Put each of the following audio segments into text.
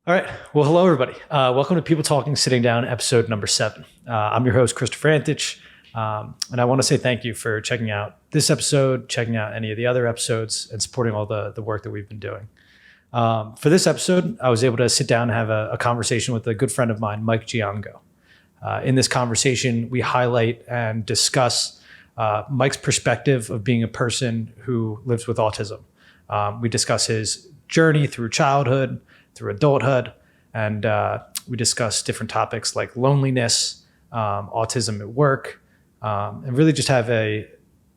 All right. Well, hello, everybody. Welcome to People Talking Sitting Down, episode number 7. I'm your host, Christopher Antich, and I want to say thank you for checking out this episode, checking out any of the other episodes, and supporting all the work that we've been doing. For this episode, I was able to sit down and have a conversation with a good friend of mine, Mike Giongo. In this conversation, we highlight and discuss Mike's perspective of being a person who lives with autism. We discuss his journey through childhood, through adulthood, and we discuss different topics like loneliness, autism at work, and really just have a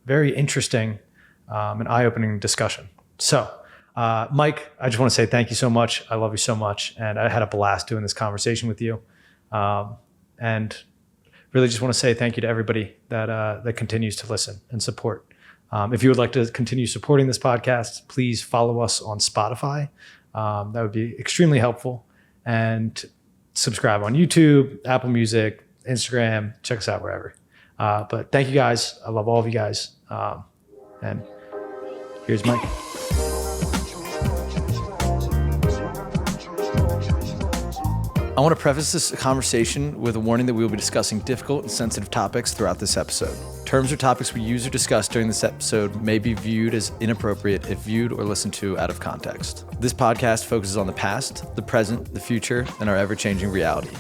very interesting and eye-opening discussion. So, Mike, I just want to say thank you so much. I love you so much, and I had a blast doing this conversation with you. And really just want to say thank you to everybody that continues to listen and support. If you would like to continue supporting this podcast, please follow us on Spotify. That would be extremely helpful. And subscribe on YouTube, Apple Music, Instagram. Check us out wherever. But thank you guys. I love all of you guys. And here's Mike. I want to preface this conversation with a warning that we will be discussing difficult and sensitive topics throughout this episode. Terms or topics we use or discuss during this episode may be viewed as inappropriate if viewed or listened to out of context. This podcast focuses on the past, the present, the future, and our ever-changing reality.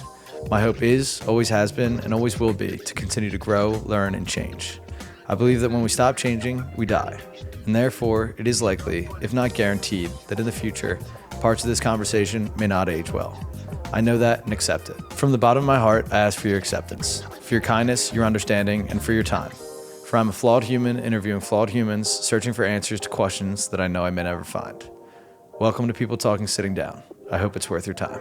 My hope is, always has been, and always will be to continue to grow, learn, and change. I believe that when we stop changing, we die. And therefore, it is likely, if not guaranteed, that in the future, parts of this conversation may not age well. I know that and accept it. From the bottom of my heart, I ask for your acceptance, for your kindness, your understanding, and for your time. For I'm a flawed human interviewing flawed humans, searching for answers to questions that I know I may never find. Welcome to People Talking Sitting Down. I hope it's worth your time.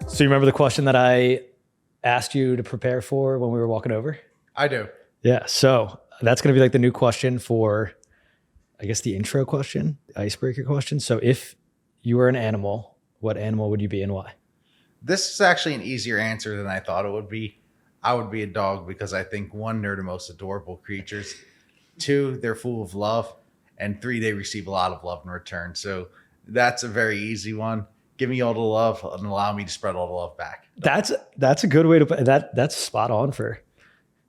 So you remember the question that I asked you to prepare for when we were walking over? I do. Yeah, so that's going to be like the new question for, I guess, the intro question, the icebreaker question. So if you were an animal, what animal would you be and why? This is actually an easier answer than I thought it would be. I would be a dog because I think 1, they're the most adorable creatures. 2, they're full of love. And 3, they receive a lot of love in return. So that's a very easy one. Give me all the love and allow me to spread all the love back. That's a good way to put that. That's spot on for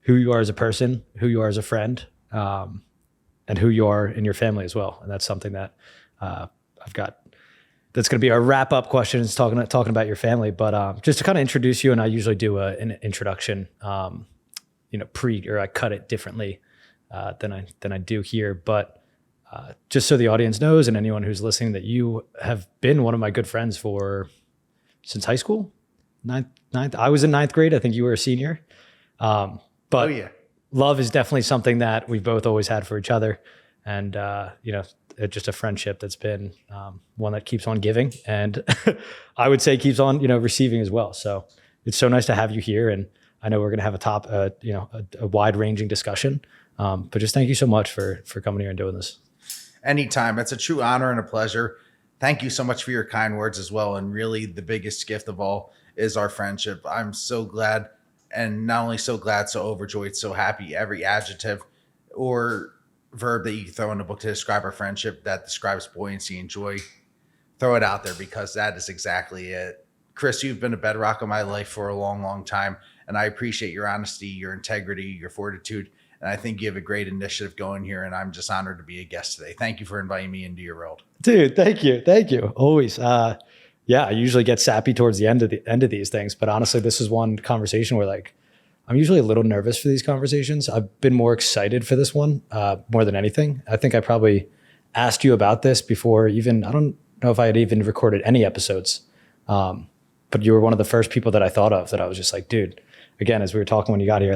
who you are as a person, who you are as a friend, and who you are in your family as well. And that's something that I've got. That's going to be our wrap-up question. Is talking about your family, but just to kind of introduce you. And I usually do an introduction, I cut it differently than I do here. But just so the audience knows, and anyone who's listening, that you have been one of my good friends since high school, ninth. I was in 9th grade. I think you were a senior. But love is definitely something that we've both always had for each other. And, just a friendship that's been one that keeps on giving. And I would say keeps on, receiving as well. So it's so nice to have you here. And I know we're going to have a wide ranging discussion. But just thank you so much for coming here and doing this. Anytime. It's a true honor and a pleasure. Thank you so much for your kind words as well. And really the biggest gift of all is our friendship. I'm so glad. And not only so glad, so overjoyed, so happy, every adjective or verb that you can throw in a book to describe our friendship that describes buoyancy and joy, throw it out there because that is exactly it. Chris, you've been a bedrock of my life for a long, long time. And I appreciate your honesty, your integrity, your fortitude. And I think you have a great initiative going here. And I'm just honored to be a guest today. Thank you for inviting me into your world. Dude, thank you. Thank you. Always. Yeah, I usually get sappy towards the end of these things, but honestly, this is one conversation where I'm usually a little nervous for these conversations. I've been more excited for this one more than anything. I think I probably asked you about this before I don't know if I had even recorded any episodes, but you were one of the first people that I thought of that I was just like, dude, again, as we were talking when you got here,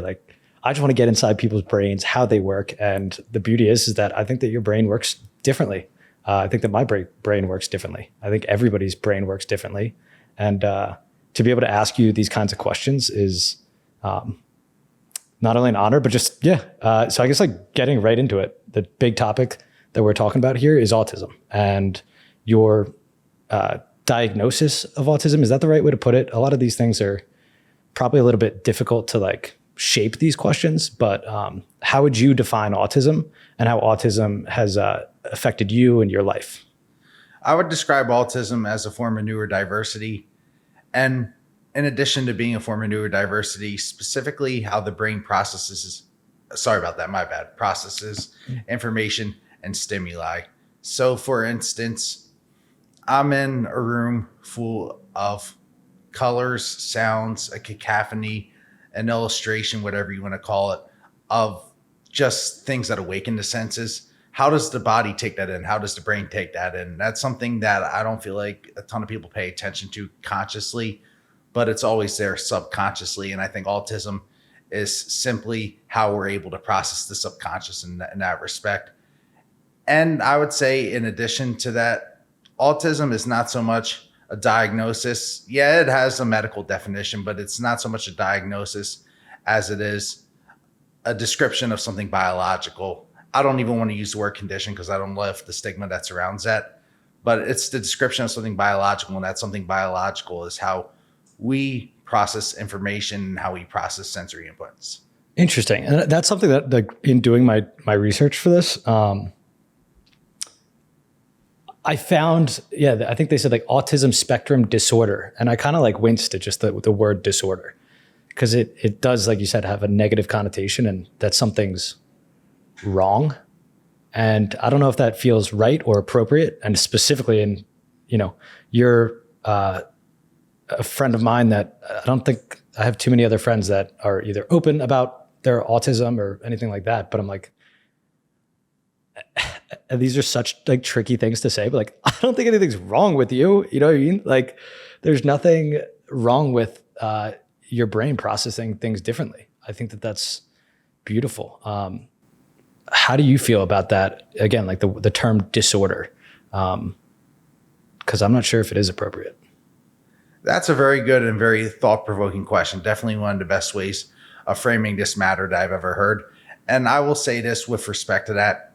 I just want to get inside people's brains, how they work. And the beauty is that I think that your brain works differently. I think that my brain works differently. I think everybody's brain works differently. And to be able to ask you these kinds of questions is not only an honor, but just, so I guess getting right into it, the big topic that we're talking about here is autism and your diagnosis of autism. Is that the right way to put it? A lot of these things are probably a little bit difficult to shape these questions, but how would you define autism and how autism has affected you and your life? I would describe autism as a form of neurodiversity. And in addition to being a form of neurodiversity, specifically how the brain processes, processes information and stimuli. So for instance, I'm in a room full of colors, sounds, a cacophony, an illustration, whatever you want to call it, of just things that awaken the senses. How does the body take that in? How does the brain take that in? That's something that I don't feel like a ton of people pay attention to consciously, but it's always there subconsciously. And I think autism is simply how we're able to process the subconscious in that respect. And I would say, in addition to that, autism is not so much a diagnosis. Yeah, it has a medical definition, but it's not so much a diagnosis as it is a description of something biological. I don't even want to use the word condition because I don't love the stigma that surrounds that, but it's the description of something biological, and that something biological is how we process information and how we process sensory inputs. Interesting. And that's something that, like, in doing my research for this, I found, I think they said like autism spectrum disorder. And I kind of like winced at just the word disorder, because it does, like you said, have a negative connotation, and that something's wrong. And I don't know if that feels right or appropriate. And specifically in, you're a friend of mine that I don't think I have too many other friends that are either open about their autism or anything like that. But I'm like, and these are such like tricky things to say, but like, I don't think anything's wrong with you. You know what I mean? Like, there's nothing wrong with your brain processing things differently. I think that that's beautiful. How do you feel about that? Again, like the term disorder, because I'm not sure if it is appropriate. That's a very good and very thought-provoking question. Definitely one of the best ways of framing this matter that I've ever heard. And I will say this with respect to that.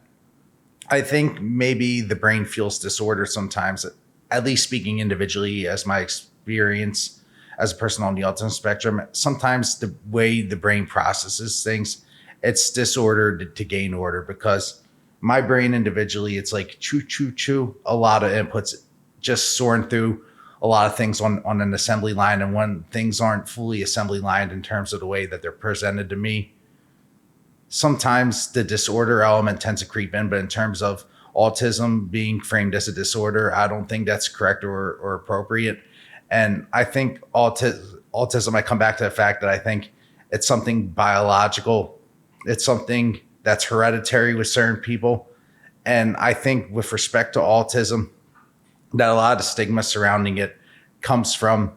I think maybe the brain feels disordered sometimes, at least speaking individually as my experience as a person on the autism spectrum. Sometimes the way the brain processes things, it's disordered to gain order, because my brain individually, it's like chew, a lot of inputs, just soaring through a lot of things on an assembly line. And when things aren't fully assembly lined in terms of the way that they're presented to me, sometimes the disorder element tends to creep in. But in terms of autism being framed as a disorder, I don't think that's correct or appropriate. And I think autism, I come back to the fact that I think it's something biological. It's something that's hereditary with certain people. And I think with respect to autism, that a lot of the stigma surrounding it comes from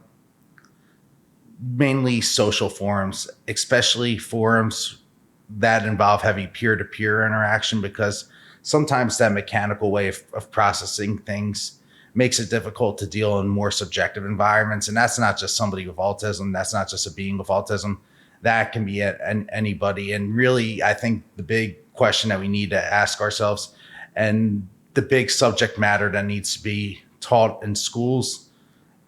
mainly social forums, especially forums that involve heavy peer-to-peer interaction, because sometimes that mechanical way of processing things makes it difficult to deal in more subjective environments. And that's not just somebody with autism. That's not just a being with autism. That can be anybody. And really, I think the big question that we need to ask ourselves, and the big subject matter that needs to be taught in schools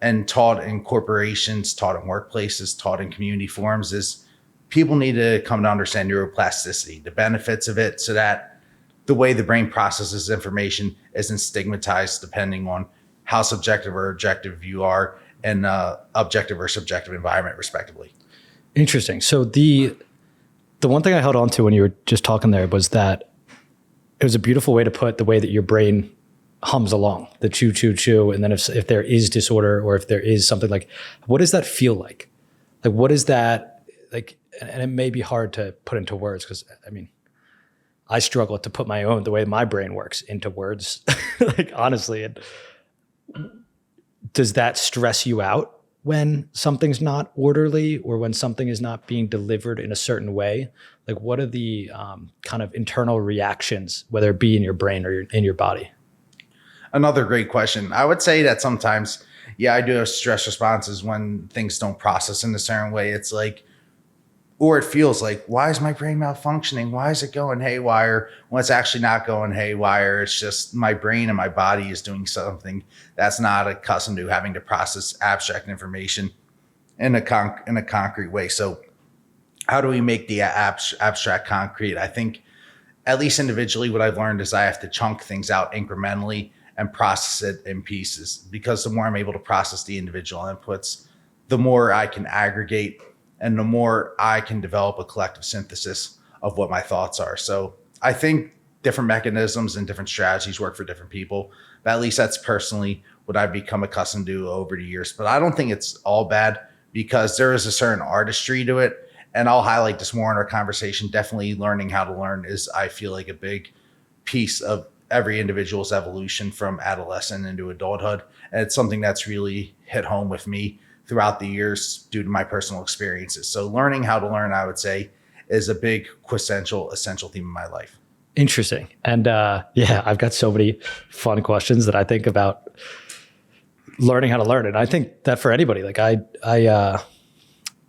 and taught in corporations, taught in workplaces, taught in community forums, is people need to come to understand neuroplasticity, the benefits of it, so that the way the brain processes information isn't stigmatized depending on how subjective or objective you are in an objective or subjective environment, respectively. Interesting. So the one thing I held on to when you were just talking there was that it was a beautiful way to put the way that your brain hums along, the chew. And then if there is disorder, or if there is something, like, what does that feel like? Like, what is that like? And it may be hard to put into words, because I mean, I struggle to put the way my brain works into words, like, honestly. And does that stress you out when something's not orderly, or when something is not being delivered in a certain way? Like, what are the kind of internal reactions, whether it be in your brain or in your body? Another great question. I would say that sometimes, I do have stress responses when things don't process in a certain way. It's like, or it feels like, why is my brain malfunctioning? Why is it going haywire? When it's actually not going haywire. It's just my brain and my body is doing something that's not accustomed to having to process abstract information in a concrete way. So how do we make the abstract concrete? I think, at least individually, what I've learned is I have to chunk things out incrementally and process it in pieces, because the more I'm able to process the individual inputs, the more I can aggregate and the more I can develop a collective synthesis of what my thoughts are. So I think different mechanisms and different strategies work for different people, but at least that's personally what I've become accustomed to over the years. But I don't think it's all bad, because there is a certain artistry to it. And I'll highlight this more in our conversation. Definitely learning how to learn is, I feel like, a big piece of every individual's evolution from adolescent into adulthood. And it's something that's really hit home with me throughout the years due to my personal experiences. So learning how to learn, I would say, is a big essential theme in my life. Interesting. And yeah, I've got so many fun questions that I think about learning how to learn. And I think that for anybody, like I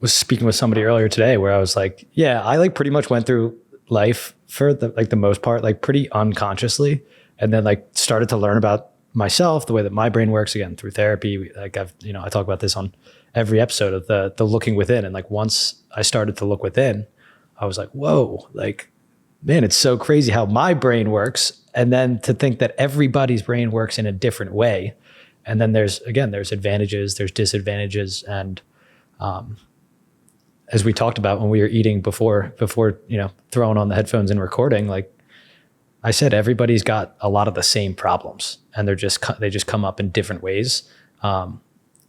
was speaking with somebody earlier today where I was like, yeah, I like pretty much went through life for the most part, like pretty unconsciously. And then like started to learn about myself, the way that my brain works, again, through therapy. Like I talk about this on every episode of the looking within. And like, once I started to look within, I was like, whoa, like, man, it's so crazy how my brain works. And then to think that everybody's brain works in a different way. And then there's advantages, there's disadvantages. And, as we talked about when we were eating before, throwing on the headphones and recording, like I said, everybody's got a lot of the same problems, and they just come up in different ways. And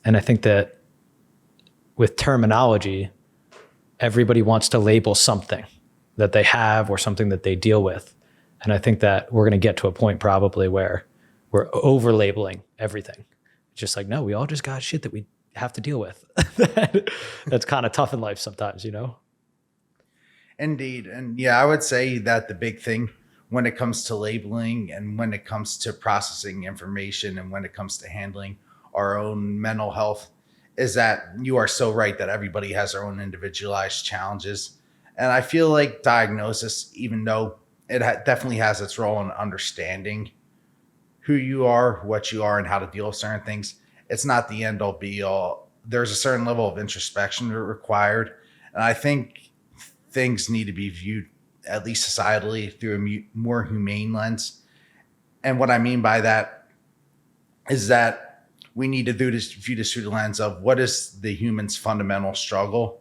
I think that with terminology, everybody wants to label something that they have or something that they deal with. And I think that we're going to get to a point probably where we're over labeling everything. Just like, no, we all just got shit that we have to deal with. That's kind of tough in life sometimes, Indeed. And yeah, I would say that the big thing when it comes to labeling and when it comes to processing information and when it comes to handling our own mental health is that you are so right that everybody has their own individualized challenges. And I feel like diagnosis, even though it definitely has its role in understanding who you are, what you are, and how to deal with certain things, it's not the end all be all. There's a certain level of introspection required. And I think things need to be viewed, at least societally, through a more humane lens. And what I mean by that is that we need to view this through the lens of what is the human's fundamental struggle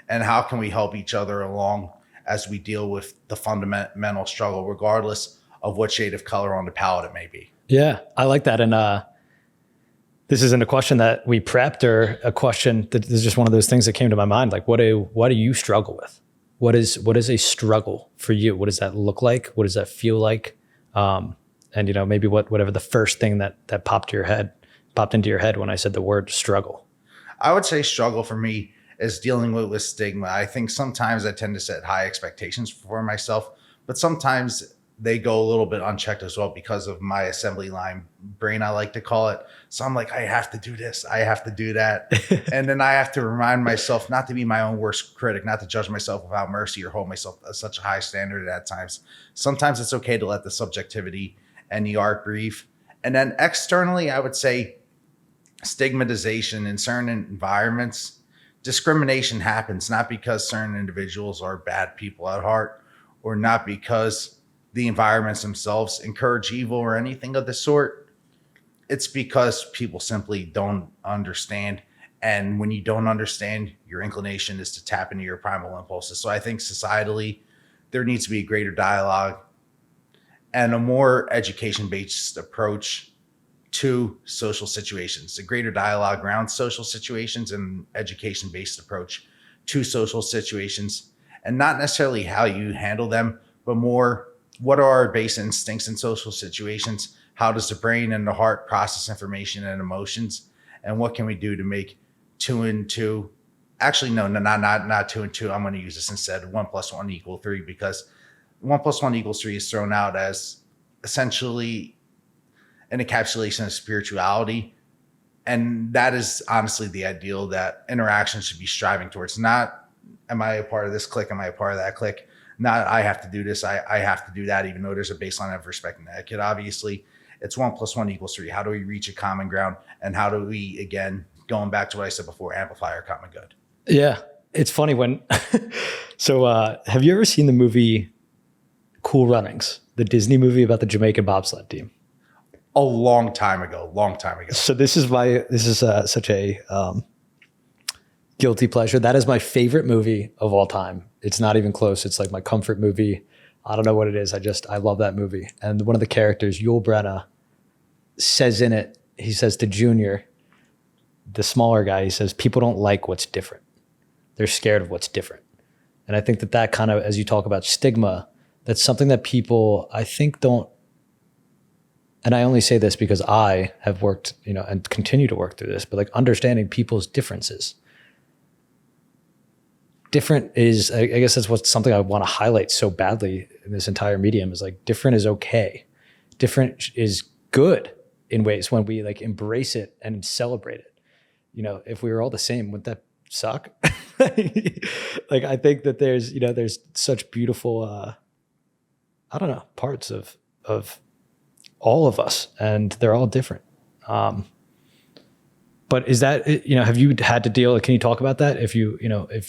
and how can we help each other along as we deal with the fundamental struggle, regardless of what shade of color on the palette it may be. Yeah, I like that. And this isn't a question that we prepped or a question that is just one of those things that came to my mind. Like, what do you struggle with? What is a struggle for you? What does that look like? What does that feel like? And maybe whatever the first thing that popped into your head when I said the word struggle. I would say struggle for me is dealing with stigma. I think sometimes I tend to set high expectations for myself, but sometimes they go a little bit unchecked as well because of my assembly line brain, I like to call it. So I'm like, I have to do this, I have to do that. And then I have to remind myself not to be my own worst critic, not to judge myself without mercy or hold myself at such a high standard at times. Sometimes it's okay to let the subjectivity and the art breathe. And then externally, I would say stigmatization in certain environments. Discrimination happens not because certain individuals are bad people at heart, or not because the environments themselves encourage evil or anything of the sort. It's because people simply don't understand. And when you don't understand, your inclination is to tap into your primal impulses. So I think societally, there needs to be a greater dialogue and a more education-based approach to social situations, a greater dialogue around social situations and education-based approach to social situations, and not necessarily how you handle them, but more what are our base instincts in social situations? How does the brain and the heart process information and emotions? And what can we do to make 2 and 2? Actually, no, not 2 and 2. I'm going to use this instead. 1 + 1 = 3, because 1 + 1 = 3 is thrown out as essentially an encapsulation of spirituality. And that is honestly the ideal that interaction should be striving towards. Not, am I a part of this clique? Am I a part of that clique? Not, I have to do this, I have to do that, even though there's a baseline of respect and etiquette. Obviously, it's 1 + 1 = 3. How do we reach a common ground? And how do we, again, going back to what I said before, amplify our common good? Yeah. it's funny when, have you ever seen the movie Cool Runnings, the Disney movie about the Jamaican bobsled team? A long time ago. So this is such a guilty pleasure. That is my favorite movie of all time. It's not even close. It's like my comfort movie. I don't know what it is. I love that movie. And one of the characters, Yul Brynner, says in it, he says to Junior, the smaller guy, he says, people don't like what's different. They're scared of what's different. And I think that kind of, as you talk about stigma, that's something that people, I think, don't, and I only say this because I have worked, and continue to work through this, but like understanding people's differences. Different is, I guess that's what's something I want to highlight so badly in this entire medium, is like different is okay. Different is good in ways when we like embrace it and celebrate it. If we were all the same, wouldn't that suck? Like, I think that there's such beautiful, I don't know, parts of all of us, and they're all different. But is that, have you had to deal, can you talk about that? If you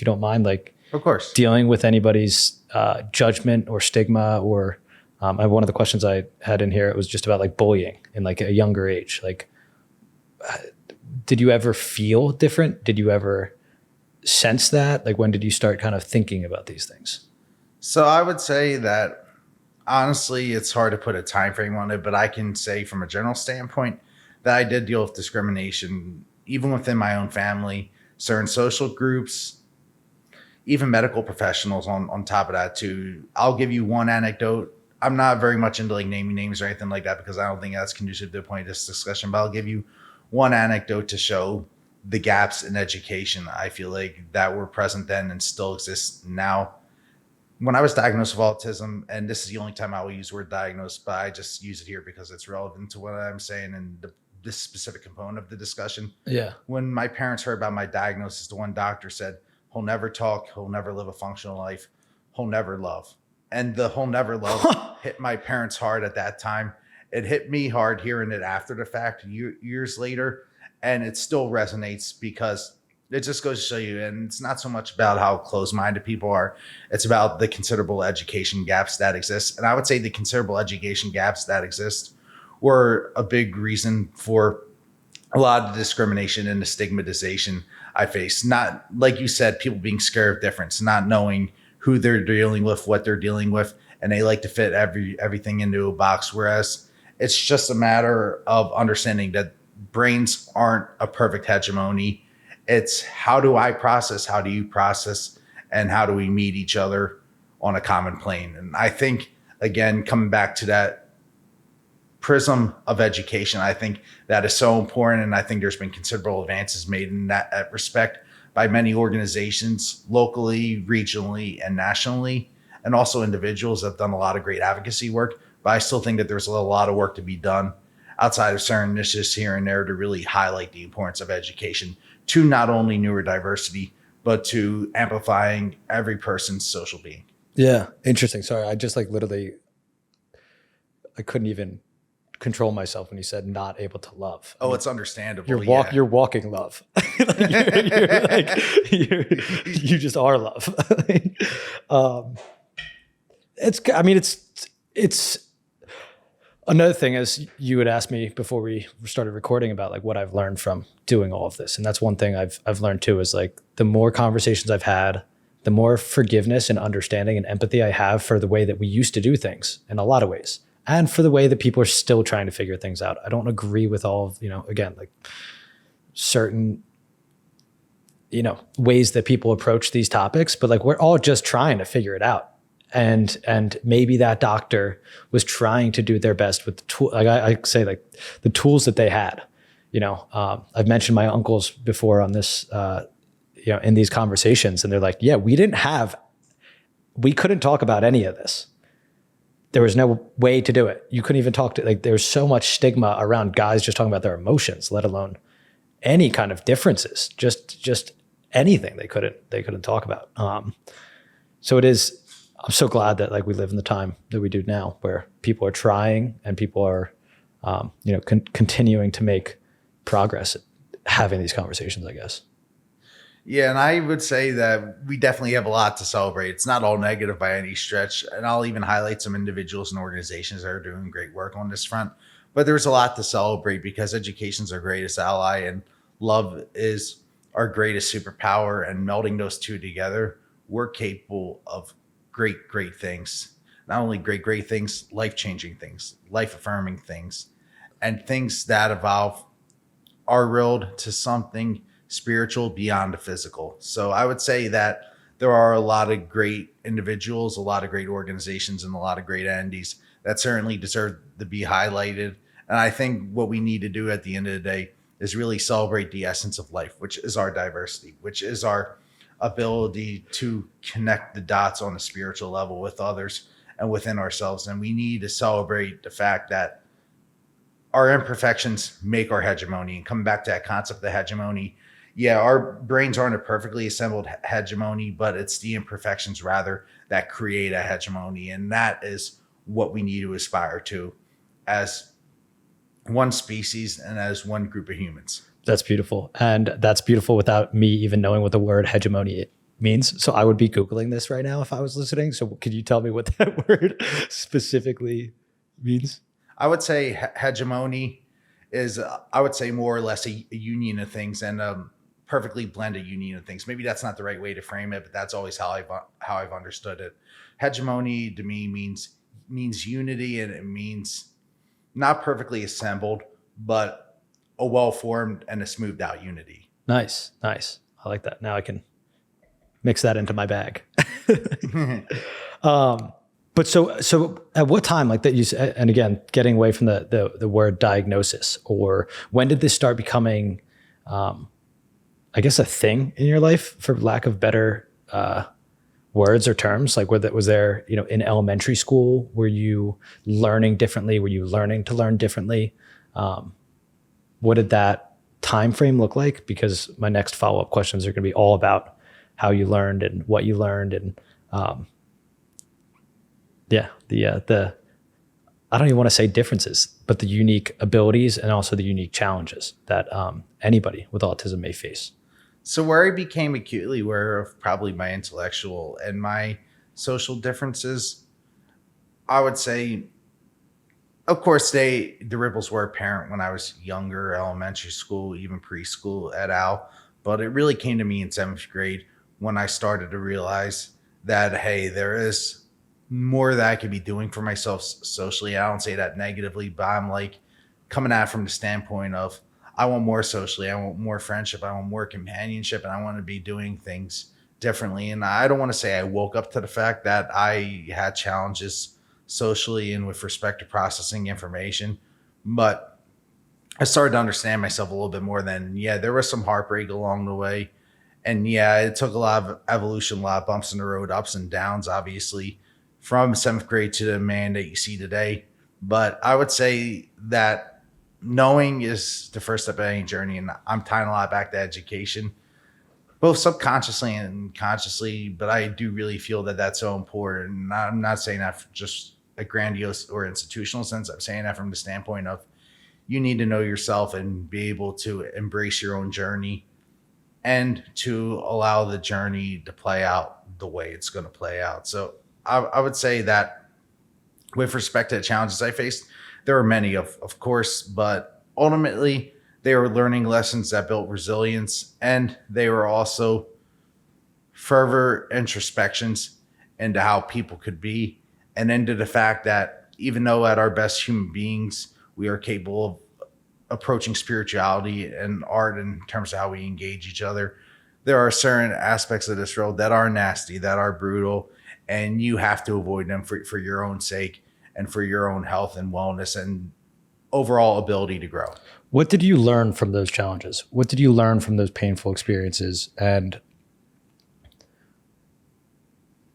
don't mind, like, Of course. dealing with anybody's judgment or stigma, or one of the questions I had in here, it was just about like bullying in like a younger age. Like, did you ever feel different? Did you ever sense that? Like, when did you start kind of thinking about these things? So I would say that honestly, it's hard to put a time frame on it, but I can say from a general standpoint that I did deal with discrimination, even within my own family, certain social groups, even medical professionals on top of that too. I'll give you one anecdote. I'm not very much into like naming names or anything like that, because I don't think that's conducive to the point of this discussion, but I'll give you one anecdote to show the gaps in education I feel like that were present then and still exist now. When I was diagnosed with autism, and this is the only time I will use the word diagnosed, but I just use it here because it's relevant to what I'm saying and this specific component of the discussion. Yeah. When my parents heard about my diagnosis, the one doctor said, he'll never talk, he'll never live a functional life, he'll never love. And the whole never love hit my parents hard at that time. It hit me hard hearing it after the fact, years later, and it still resonates because it just goes to show you, and it's not so much about how closed-minded people are, it's about the considerable education gaps that exist. And I would say the considerable education gaps that exist were a big reason for a lot of the discrimination and the stigmatization I face. Not, like you said, people being scared of difference, not knowing who they're dealing with, what they're dealing with, and they like to fit everything into a box. Whereas it's just a matter of understanding that brains aren't a perfect hegemony. It's how do I process, how do you process, and how do we meet each other on a common plane? And I think, again, coming back to that prism of education, I think that is so important. And I think there's been considerable advances made in that respect by many organizations, locally, regionally, and nationally, and also individuals that have done a lot of great advocacy work. But I still think that there's a lot of work to be done outside of certain initiatives here and there to really highlight the importance of education to not only neurodiversity, but to amplifying every person's social being. Yeah. Interesting. Sorry. I just like literally, I couldn't even control myself when you said not able to love. Oh, it's understandable. You're walking love. You just are love. It's another thing, as you had asked me before we started recording, about like what I've learned from doing all of this. And that's one thing I've learned too, is like the more conversations I've had, the more forgiveness and understanding and empathy I have for the way that we used to do things in a lot of ways, and for the way that people are still trying to figure things out. I don't agree with all of, again, like certain, ways that people approach these topics, but like we're all just trying to figure it out. And maybe that doctor was trying to do their best with the tool. Like I say, like the tools that they had. I've mentioned my uncles before on this, in these conversations, and they're like, yeah, we couldn't talk about any of this. There was no way to do it. You couldn't even talk to, like, there's so much stigma around guys just talking about their emotions, let alone any kind of differences, just anything they couldn't talk about. So it is, I'm so glad that like we live in the time that we do now, where people are trying and people are, continuing to make progress at having these conversations, I guess. Yeah, and I would say that we definitely have a lot to celebrate. It's not all negative by any stretch. And I'll even highlight some individuals and organizations that are doing great work on this front. But there's a lot to celebrate because education's our greatest ally and love is our greatest superpower. And melding those two together, we're capable of great, great things. Not only great, great things, life changing things, life affirming things, and things that evolve our world to something spiritual beyond the physical. So I would say that there are a lot of great individuals, a lot of great organizations, and a lot of great entities that certainly deserve to be highlighted. And I think what we need to do at the end of the day is really celebrate the essence of life, which is our diversity, which is our ability to connect the dots on a spiritual level with others and within ourselves. And we need to celebrate the fact that our imperfections make our hegemony. And coming back to that concept of hegemony, yeah, our brains aren't a perfectly assembled hegemony, but it's the imperfections rather that create a hegemony. And that is what we need to aspire to as one species and as one group of humans. That's beautiful. And that's beautiful without me even knowing what the word hegemony means. So I would be Googling this right now if I was listening. So could you tell me what that word specifically means? I would say hegemony is, I would say more or less a union of things and perfectly blended union of things. Maybe that's not the right way to frame it, but that's always how I've understood it. Hegemony to me means unity, and it means not perfectly assembled, but a well-formed and a smoothed out unity. Nice. I like that. Now I can mix that into my bag. But so at what time, like that you said, and again, getting away from the word diagnosis, or when did this start becoming, I guess, a thing in your life, for lack of better words or terms? Like, was there, in elementary school, were you learning differently? Were you learning to learn differently? What did that time frame look like? Because my next follow-up questions are going to be all about how you learned and what you learned, and the I don't even want to say differences, but the unique abilities and also the unique challenges that anybody with autism may face. So where I became acutely aware of probably my intellectual and my social differences, I would say, of course, the ripples were apparent when I was younger, elementary school, even preschool et al. But it really came to me in 7th grade when I started to realize that, hey, there is more that I could be doing for myself socially. I don't say that negatively, but I'm like coming at it from the standpoint of, I want more socially, I want more friendship, I want more companionship, and I want to be doing things differently. And I don't want to say I woke up to the fact that I had challenges socially and with respect to processing information, but I started to understand myself a little bit more. Then, yeah, there was some heartbreak along the way. And yeah, it took a lot of evolution, a lot of bumps in the road, ups and downs, obviously, from 7th grade to the man that you see today. But I would say that knowing is the first step of any journey. And I'm tying a lot back to education, both subconsciously and consciously. But I do really feel that that's so important. And I'm not saying that for just a grandiose or institutional sense. I'm saying that from the standpoint of, you need to know yourself and be able to embrace your own journey and to allow the journey to play out the way it's going to play out. So I would say that with respect to the challenges I faced, there were many, of course, but ultimately they were learning lessons that built resilience, and they were also further introspections into how people could be, and into the fact that even though at our best human beings, we are capable of approaching spirituality and art in terms of how we engage each other, there are certain aspects of this world that are nasty, that are brutal, and you have to avoid them for your own sake and for your own health and wellness and overall ability to grow. What did you learn from those challenges? What did you learn from those painful experiences? And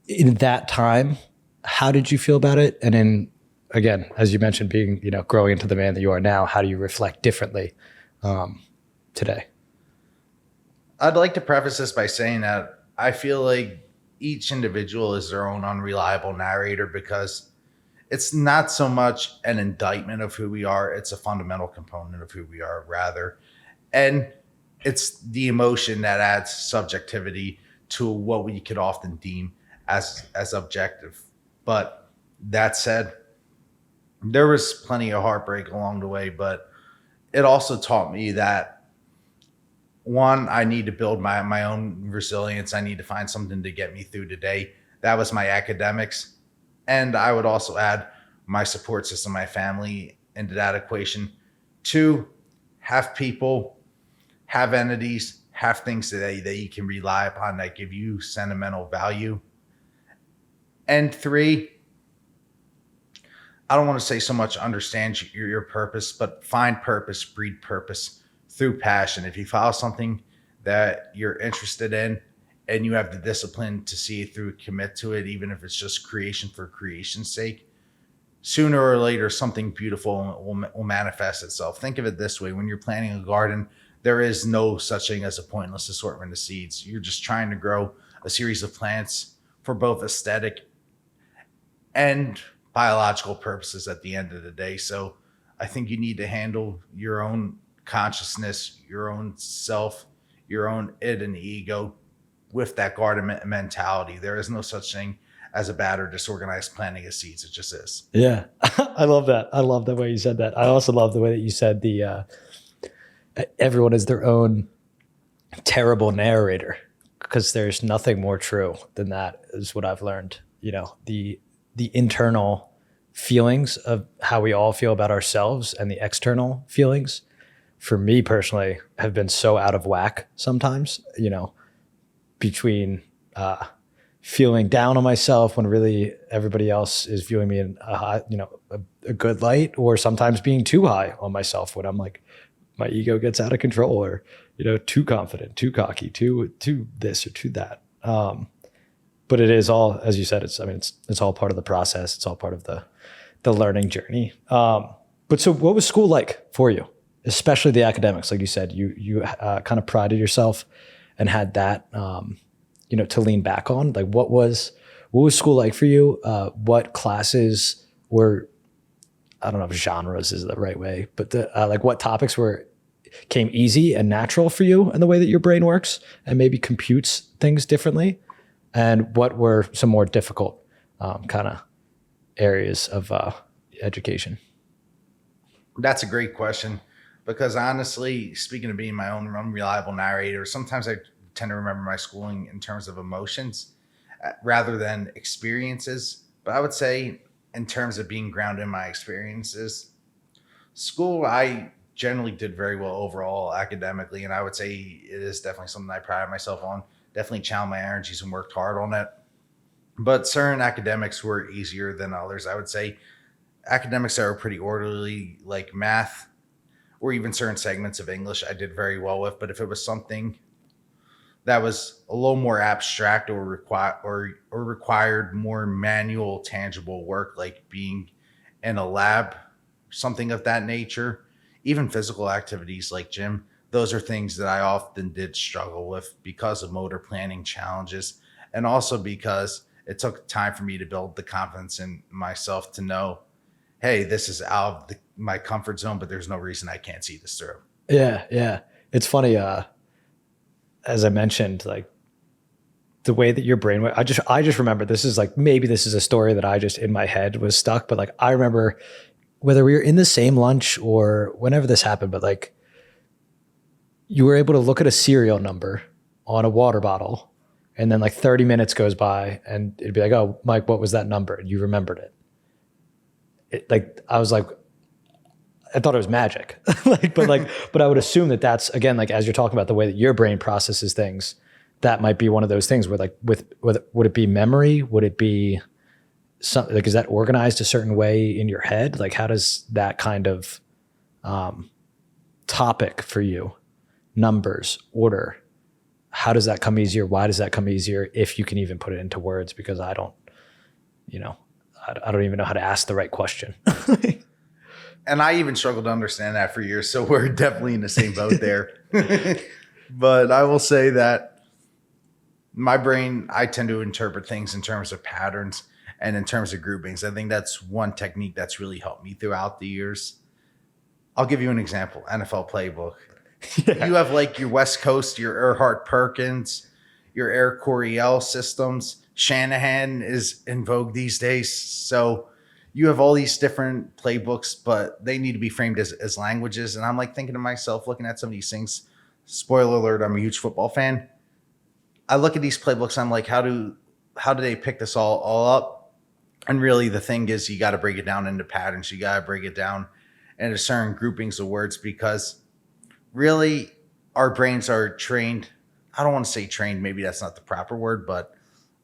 in that time, how did you feel about it? And in, again, as you mentioned, being, growing into the man that you are now, how do you reflect differently today? I'd like to preface this by saying that I feel like each individual is their own unreliable narrator, because it's not so much an indictment of who we are. It's a fundamental component of who we are, rather. And it's the emotion that adds subjectivity to what we could often deem as objective. But that said, there was plenty of heartbreak along the way, but it also taught me that one, I need to build my own resilience. I need to find something to get me through today. That was my academics. And I would also add my support system, my family into that equation. Two, have people, have entities, have things that you can rely upon that give you sentimental value. And three, I don't want to say so much understand your purpose, but find purpose, breed purpose through passion. If you follow something that you're interested in and you have the discipline to see it through, commit to it, even if it's just creation for creation's sake, sooner or later, something beautiful will manifest itself. Think of it this way. When you're planting a garden, there is no such thing as a pointless assortment of seeds. You're just trying to grow a series of plants for both aesthetic and biological purposes at the end of the day. So I think you need to handle your own consciousness, your own self, your own id and ego with that garden mentality. There is no such thing as a bad or disorganized planting of seeds. It just is. Yeah. I love that. I love the way you said that. I also love the way that you said everyone is their own terrible narrator, because there's nothing more true than that, is what I've learned. The internal feelings of how we all feel about ourselves and the external feelings, for me personally, have been so out of whack sometimes, between feeling down on myself when really everybody else is viewing me in a good light, or sometimes being too high on myself when I'm like, my ego gets out of control, or, too confident, too cocky, too this or too that. But it is all, as you said, it's all part of the process. It's all part of the learning journey. But so what was school like for you, especially the academics? Like you said, you kind of prided yourself and had that, to lean back on. Like what was school like for you? What classes were, I don't know if genres is the right way, but like what topics came easy and natural for you in the way that your brain works and maybe computes things differently? And what were some more difficult kind of areas of education? That's a great question, because honestly, speaking of being my own unreliable narrator, sometimes I tend to remember my schooling in terms of emotions rather than experiences. But I would say, in terms of being grounded in my experiences, school, I generally did very well overall academically. And I would say it is definitely something I pride myself on. Definitely channeled my energies and worked hard on it. But certain academics were easier than others. I would say academics that were pretty orderly, like math, or even certain segments of English, I did very well with. But if it was something that was a little more abstract or required more manual, tangible work, like being in a lab, something of that nature, even physical activities like gym, those are things that I often did struggle with because of motor planning challenges, and also because it took time for me to build the confidence in myself to know, hey, this is out of my comfort zone, but there's no reason I can't see this through. Yeah. It's funny. As I mentioned, like the way that your brain, I just remember, this is like, maybe this is a story that I just in my head was stuck, but like, I remember whether we were in the same lunch or whenever this happened, but like you were able to look at a serial number on a water bottle, and then like 30 minutes goes by and it'd be like, oh, Mike, what was that number? And you remembered it. I was like, I thought it was magic. but I would assume that that's, again, like, as you're talking about the way that your brain processes things, that might be one of those things where like would it be memory? Would it be something like, is that organized a certain way in your head? Like, how does that kind of topic for you, numbers, order, how does that come easier? Why does that come easier? If you can even put it into words, because I don't even know how to ask the right question. And I even struggled to understand that for years. So we're definitely in the same boat there. But I will say that my brain, I tend to interpret things in terms of patterns and in terms of groupings. I think that's one technique that's really helped me throughout the years. I'll give you an example. NFL playbook. You have like your West Coast, your Earhart Perkins, your Air Coryell systems. Shanahan is in vogue these days. So you have all these different playbooks, but they need to be framed as languages. And I'm like thinking to myself, looking at some of these things, spoiler alert, I'm a huge football fan. I look at these playbooks, I'm like, how do they pick this all up? And really the thing is you got to break it down into patterns. You got to break it down into certain groupings of words, because really our brains are trained. I don't want to say trained, maybe that's not the proper word, but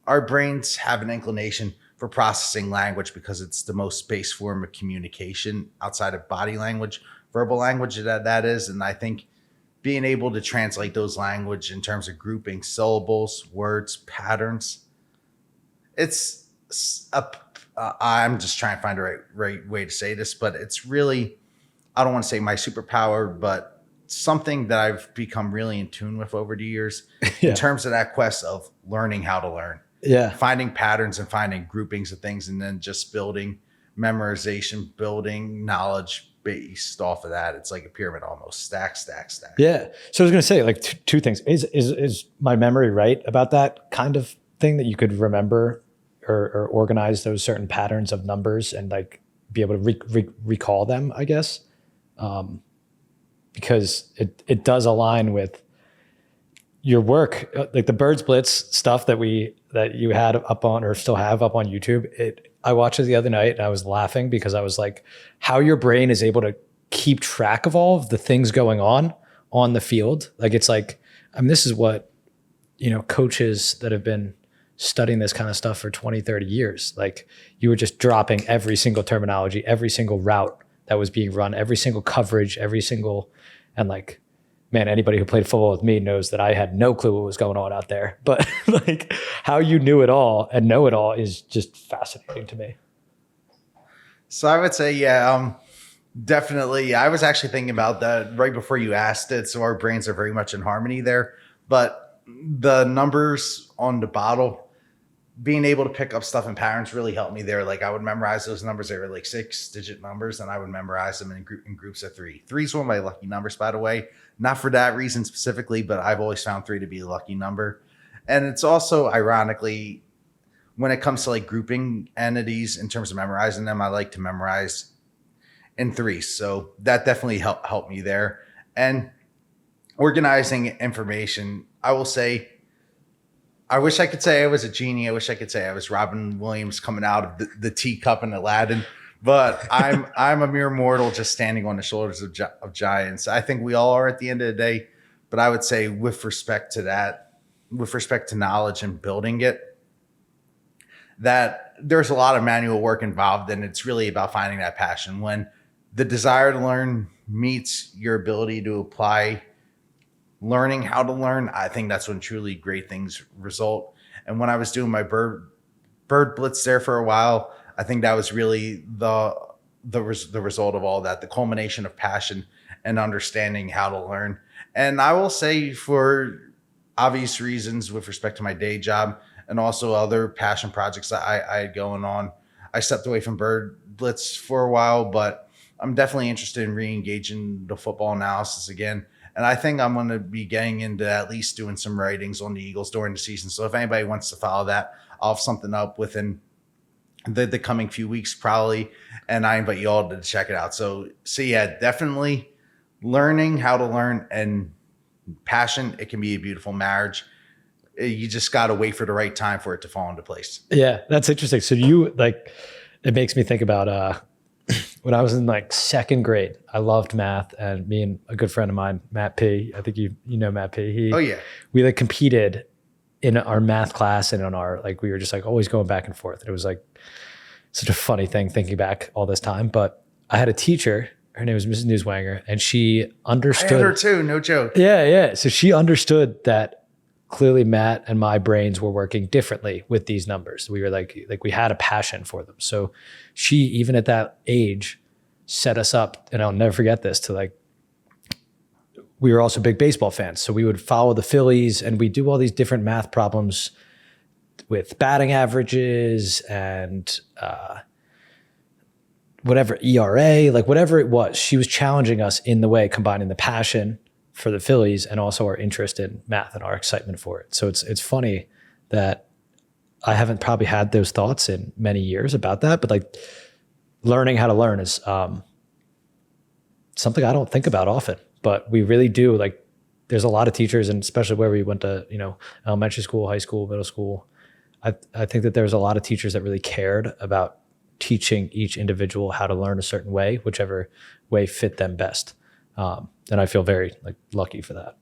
our brains have an inclination for processing language because it's the most base form of communication outside of body language, verbal language that is. And I think being able to translate those language in terms of grouping, syllables, words, patterns, I'm just trying to find the right way to say this, but it's really, I don't want to say my superpower, but something that I've become really in tune with over the years in terms of that quest of learning how to learn. Yeah. Finding patterns and finding groupings of things, and then just building memorization, building knowledge based off of that. It's like a pyramid almost. Stack. Yeah. So I was going to say like two things. Is my memory right about that kind of thing, that you could remember or organize those certain patterns of numbers and like be able to recall them, I guess? Because it does align with your work, like the bird splits stuff that you had up on, or still have up on YouTube. I watched it the other night and I was laughing because I was like, how your brain is able to keep track of all of the things going on the field. Like, it's like, I mean, this is what, coaches that have been studying this kind of stuff for 20, 30 years, like you were just dropping every single terminology, every single route that was being run, every single coverage, and like, man, anybody who played football with me knows that I had no clue what was going on out there. But like, how you knew it all and know it all is just fascinating to me. So I would say, definitely. I was actually thinking about that right before you asked it. So our brains are very much in harmony there. But the numbers on the bottle, being able to pick up stuff in patterns really helped me there. Like I would memorize those numbers. They were like 6-digit numbers, and I would memorize them in groups of 3. 3 is one of my lucky numbers, by the way. Not for that reason specifically, but I've always found 3 to be a lucky number. And it's also, ironically, when it comes to like grouping entities in terms of memorizing them, I like to memorize in 3. So that definitely helped me there. And organizing information, I will say, I wish I could say I was a genie. I wish I could say I was Robin Williams coming out of the teacup in Aladdin, but I'm a mere mortal just standing on the shoulders of giants. I think we all are at the end of the day, but I would say with respect to that, with respect to knowledge and building it, that there's a lot of manual work involved, and it's really about finding that passion. When the desire to learn meets your ability to apply learning how to learn, I think that's when truly great things result. And when I was doing my bird blitz there for a while, I think that was really the result of all that, the culmination of passion and understanding how to learn. And I will say, for obvious reasons with respect to my day job and also other passion projects that I had going on, I stepped away from bird blitz for a while, but I'm definitely interested in re-engaging the football analysis again. And I think I'm going to be getting into at least doing some writings on the Eagles during the season. So if anybody wants to follow that, I'll have something up within the coming few weeks probably. And I invite you all to check it out. So yeah, definitely learning how to learn and passion. It can be a beautiful marriage. You just got to wait for the right time for it to fall into place. Yeah, that's interesting. So it makes me think about, when I was in like second grade, I loved math, and me and a good friend of mine, Matt P. I think you know Matt P. We like competed in our math class, and on our, like, we were just like always going back and forth. And it was like such a funny thing thinking back all this time. But I had a teacher, her name was Mrs. Newswanger, and she understood. I had her too, no joke. Yeah. So she understood that clearly Matt and my brains were working differently with these numbers. We were like we had a passion for them. So she, even at that age, set us up, and I'll never forget this, to like, we were also big baseball fans. So we would follow the Phillies, and we do all these different math problems with batting averages and whatever, ERA, like whatever it was. She was challenging us in the way, combining the passion for the Phillies and also our interest in math and our excitement for it. So it's funny that I haven't probably had those thoughts in many years about that, but like learning how to learn is something I don't think about often, but we really do. Like there's a lot of teachers, and especially where we went to, elementary school, high school, middle school. I think that there's a lot of teachers that really cared about teaching each individual how to learn a certain way, whichever way fit them best. And I feel very lucky for that.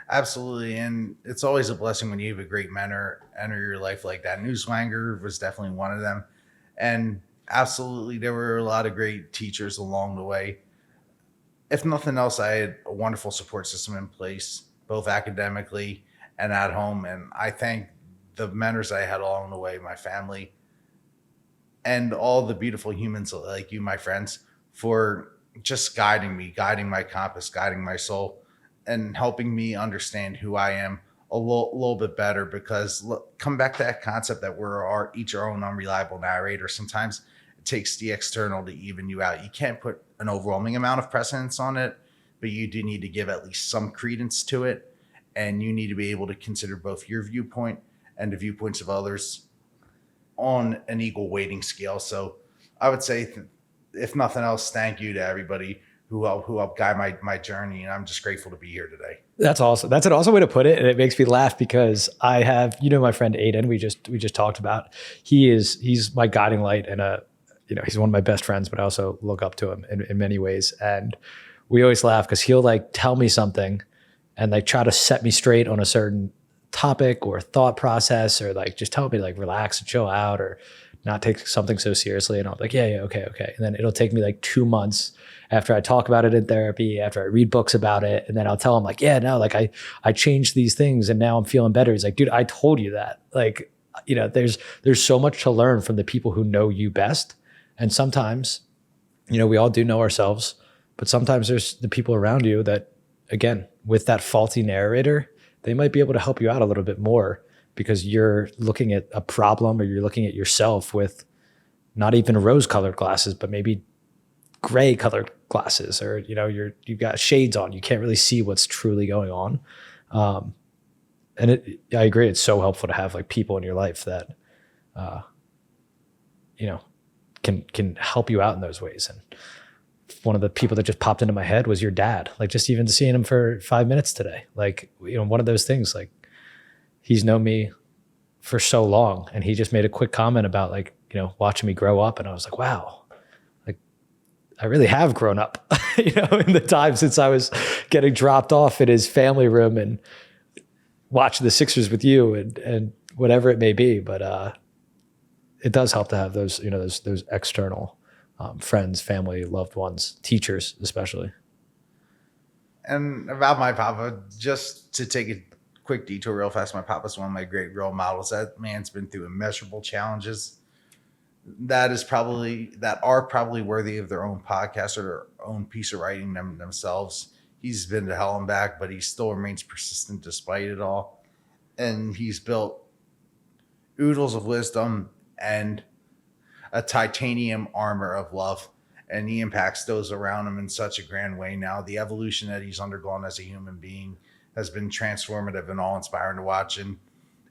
Absolutely. And it's always a blessing when you have a great mentor enter your life like that. Newswanger was definitely one of them. And absolutely, there were a lot of great teachers along the way. If nothing else, I had a wonderful support system in place, both academically and at home. And I thank the mentors I had along the way, my family, and all the beautiful humans like you, my friends, for just guiding me, guiding my compass, guiding my soul, and helping me understand who I am a little bit better. Because come back to that concept that we're each our own unreliable narrator. Sometimes it takes the external to even you out. You can't put an overwhelming amount of precedence on it, but you do need to give at least some credence to it. And you need to be able to consider both your viewpoint and the viewpoints of others on an equal weighting scale. So I would say, if nothing else, thank you to everybody who helped guide my journey. And I'm just grateful to be here today. That's awesome. That's an awesome way to put it. And it makes me laugh because I have, my friend Aiden, we just talked about, he's my guiding light, and he's one of my best friends, but I also look up to him in many ways. And we always laugh because he'll tell me something and try to set me straight on a certain topic or thought process, or just tell me relax and chill out or not take something so seriously. And I'm like, yeah, okay. And then it'll take me 2 months after I talk about it in therapy, after I read books about it. And then I'll tell him I changed these things and now I'm feeling better. He's like, dude, I told you that. There's so much to learn from the people who know you best. And sometimes, we all do know ourselves, but sometimes there's the people around you that, again, with that faulty narrator, they might be able to help you out a little bit more because you're looking at a problem, or you're looking at yourself with not even rose-colored glasses, but maybe gray-colored glasses, or you've got shades on. You can't really see what's truly going on. And I agree, it's so helpful to have people in your life that can help you out in those ways. And one of the people that just popped into my head was your dad. Just even seeing him for 5 minutes today, one of those things, he's known me for so long, and he just made a quick comment about watching me grow up. And I was like, wow, I really have grown up, in the time since I was getting dropped off in his family room and watching the Sixers with you and whatever it may be. But it does help to have those, those external friends, family, loved ones, teachers, especially. And about my papa, just to take a quick detour real fast, my papa's one of my great role models. That man's been through immeasurable challenges that are probably worthy of their own podcast or their own piece of writing themselves. He's been to hell and back, but he still remains persistent despite it all. And he's built oodles of wisdom and a titanium armor of love, and he impacts those around him in such a grand way now. The evolution that he's undergone as a human being has been transformative and awe-inspiring to watch. And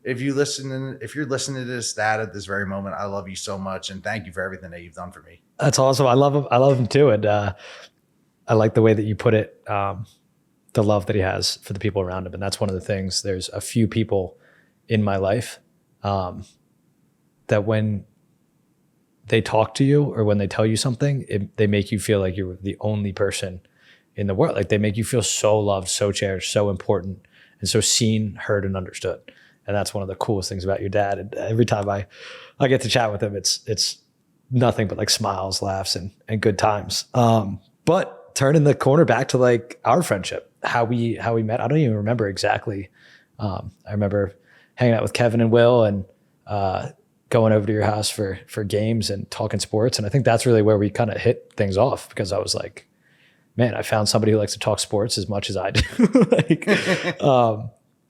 if you're listening to this dad at this very moment, I love you so much, and thank you for everything that you've done for me. That's awesome. I love him too. And I like the way that you put it, the love that he has for the people around him. And that's one of the things. There's a few people in my life that when they talk to you or when they tell you something, they make you feel like you're the only person in the world. They make you feel so loved, so cherished, so important, and so seen, heard, and understood. And that's one of the coolest things about your dad. And every time I get to chat with him, it's nothing but smiles, laughs, and good times. But turning the corner back to our friendship, how we met, I don't even remember exactly. I remember hanging out with Kevin and Will and going over to your house for games and talking sports. And I think that's really where we kind of hit things off, because I was like, man, I found somebody who likes to talk sports as much as I do.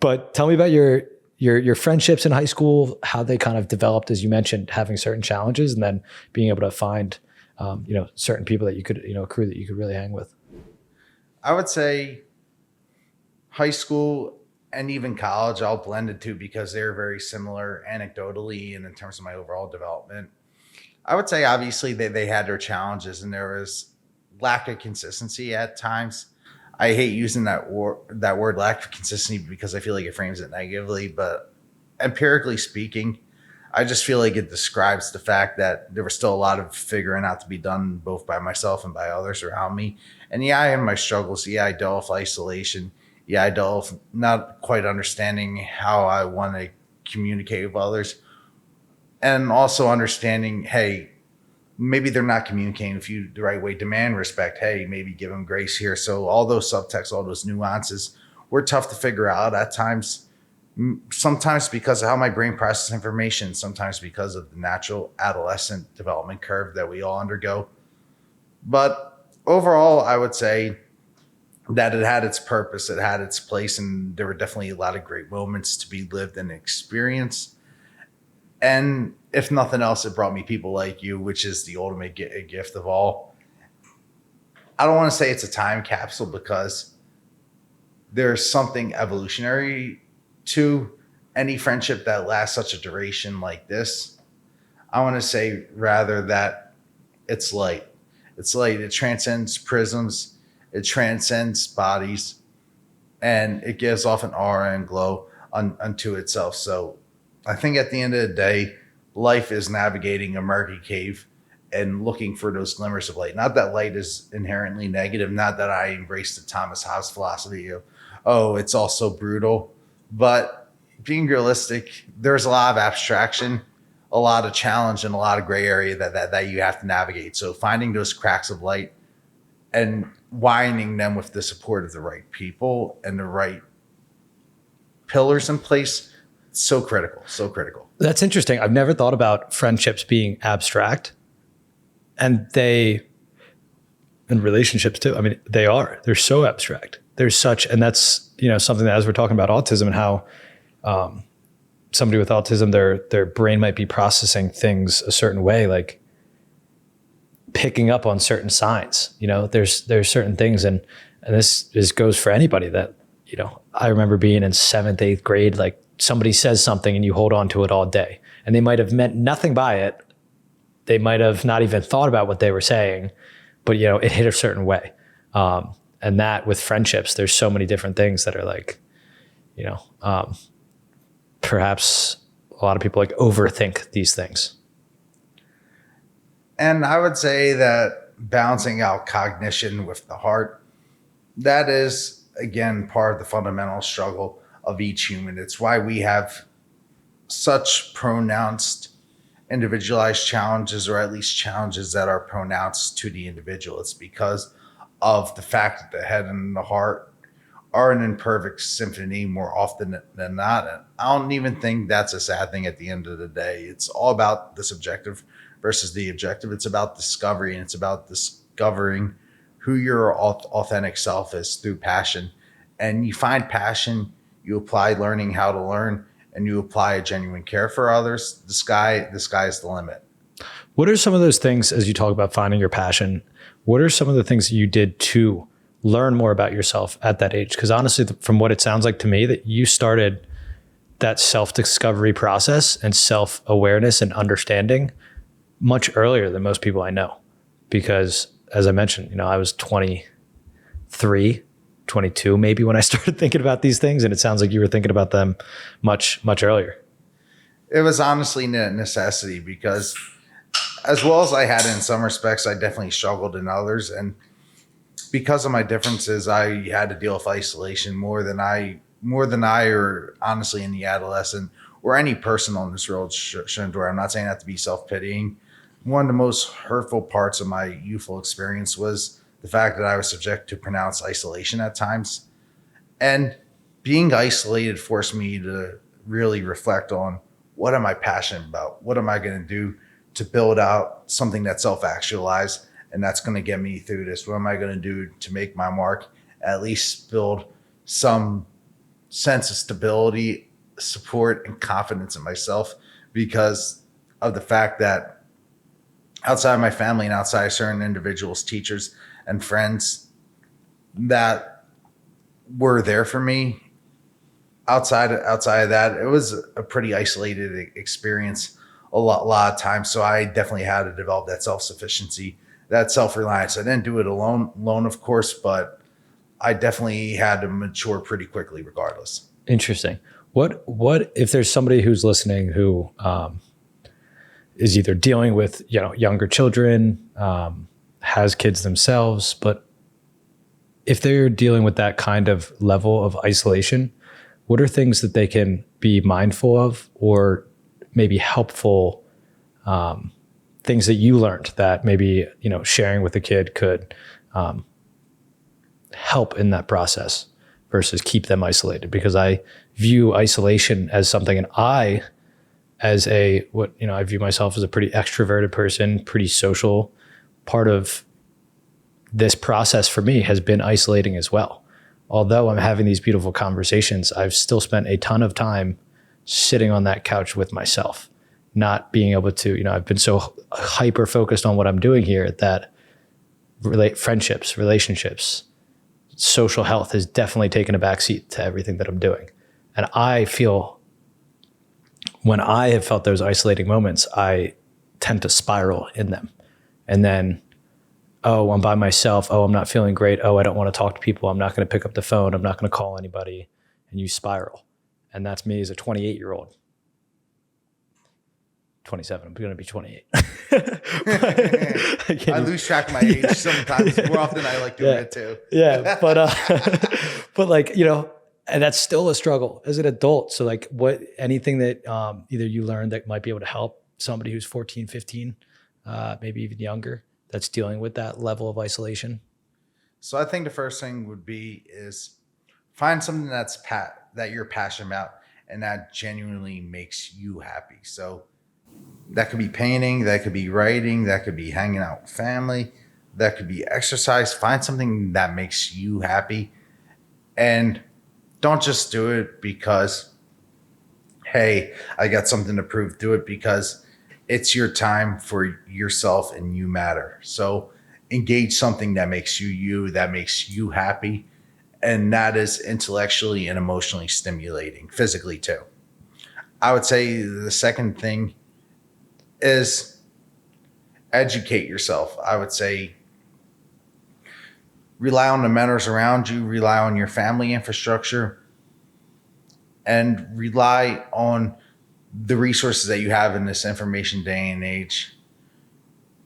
But tell me about your friendships in high school, how they kind of developed, as you mentioned, having certain challenges and then being able to find, certain people that you could, a crew that you could really hang with. I would say high school and even college, I'll blend the two because they're very similar anecdotally and in terms of my overall development. I would say obviously they had their challenges and there was lack of consistency at times. I hate using that word lack of consistency because I feel like it frames it negatively, but empirically speaking, I just feel like it describes the fact that there was still a lot of figuring out to be done both by myself and by others around me. And yeah, I had my struggles. Yeah, I dealt with isolation. Yeah, I dealt with not quite understanding how I want to communicate with others. And also understanding, hey, maybe they're not communicating with you the right way. Demand respect. Hey, maybe give them grace here. So all those subtexts, all those nuances were tough to figure out at times. Sometimes because of how my brain processes information, sometimes because of the natural adolescent development curve that we all undergo. But overall, I would say that it had its purpose, it had its place, and there were definitely a lot of great moments to be lived and experienced. And if nothing else, it brought me people like you, which is the ultimate gift of all. I don't want to say it's a time capsule because there's something evolutionary to any friendship that lasts such a duration like this. I want to say rather that it's light. It's light. It transcends prisms. It transcends bodies, and it gives off an aura and glow unto itself. So I think at the end of the day, life is navigating a murky cave and looking for those glimmers of light. Not that light is inherently negative. Not that I embrace the Thomas Hobbes philosophy of, oh, it's all so brutal. But being realistic, there's a lot of abstraction, a lot of challenge, and a lot of gray area that you have to navigate. So finding those cracks of light and widening them with the support of the right people and the right pillars in place, so critical, so critical. That's interesting. I've never thought about friendships being abstract, and and relationships too. I mean, they're so abstract. There's such, and that's, something that as we're talking about autism and how somebody with autism, their brain might be processing things a certain way, like picking up on certain signs. There's certain things, and this goes for anybody that, I remember being in 7th, 8th grade, like somebody says something and you hold on to it all day, and they might have meant nothing by it. They might have not even thought about what they were saying, but it hit a certain way. And that with friendships, there's so many different things that are like, perhaps a lot of people like overthink these things. And I would say that balancing out cognition with the heart, that is, again, part of the fundamental struggle of each human. It's why we have such pronounced individualized challenges, or at least challenges that are pronounced to the individual. It's because of the fact that the head and the heart are an imperfect symphony more often than not. And I don't even think that's a sad thing at the end of the day. It's all about the subjective versus the objective. It's about discovery, and it's about discovering who your authentic self is through passion. And you find passion, you apply learning how to learn, and you apply a genuine care for others. The sky is the limit. What are some of those things, as you talk about finding your passion, what are some of the things you did to learn more about yourself at that age? Because honestly, from what it sounds like to me, that you started that self-discovery process and self-awareness and understanding much earlier than most people I know. Because as I mentioned, I was 23, 22 maybe when I started thinking about these things. And it sounds like you were thinking about them much, much earlier. It was honestly necessity, because as well as I had in some respects, I definitely struggled in others. And because of my differences, I had to deal with isolation more than I, or honestly any adolescent or any person on this road should endure. I'm not saying that to be self-pitying. One of the most hurtful parts of my youthful experience was the fact that I was subject to pronounced isolation at times. And being isolated forced me to really reflect on, what am I passionate about? What am I going to do to build out something that's self-actualized and that's going to get me through this? What am I going to do to make my mark, at least build some sense of stability, support, and confidence in myself, because of the fact that outside of my family and outside of certain individuals, teachers, and friends, that were there for me. Outside of that, it was a pretty isolated experience a lot of times. So I definitely had to develop that self-sufficiency, that self-reliance. I didn't do it alone, of course, but I definitely had to mature pretty quickly regardless. Interesting. What if there's somebody who's listening who is either dealing with younger children, has kids themselves, but if they're dealing with that kind of level of isolation, what are things that they can be mindful of, or maybe helpful things that you learned that maybe sharing with a kid could help in that process versus keep them isolated? Because I view isolation as something, and I view myself as a pretty extroverted person, pretty social. Part of this process for me has been isolating as well. Although I'm having these beautiful conversations, I've still spent a ton of time sitting on that couch with myself, not being able to, I've been so hyper focused on what I'm doing here that friendships, relationships, social health has definitely taken a backseat to everything that I'm doing. And I feel when I have felt those isolating moments, I tend to spiral in them. And then, oh, I'm by myself. Oh, I'm not feeling great. Oh, I don't want to talk to people. I'm not going to pick up the phone. I'm not going to call anybody. And you spiral. And that's me as a 28-year-old. 27. I'm going to be 28. I lose track of my age sometimes. More often I like doing it too. Yeah. But and that's still a struggle as an adult. So anything that either you learned that might be able to help somebody who's 14, 15, maybe even younger, that's dealing with that level of isolation? So I think the first thing would be is find something that you're passionate about and that genuinely makes you happy. So that could be painting, that could be writing, that could be hanging out with family, that could be exercise. Find something that makes you happy, and don't just do it because, hey, I got something to prove. Do it because it's your time for yourself and you matter. So engage something that makes you, that makes you happy. And that is intellectually and emotionally stimulating, physically too. I would say the second thing is educate yourself. I would say rely on the mentors around you, rely on your family infrastructure, and rely on the resources that you have in this information day and age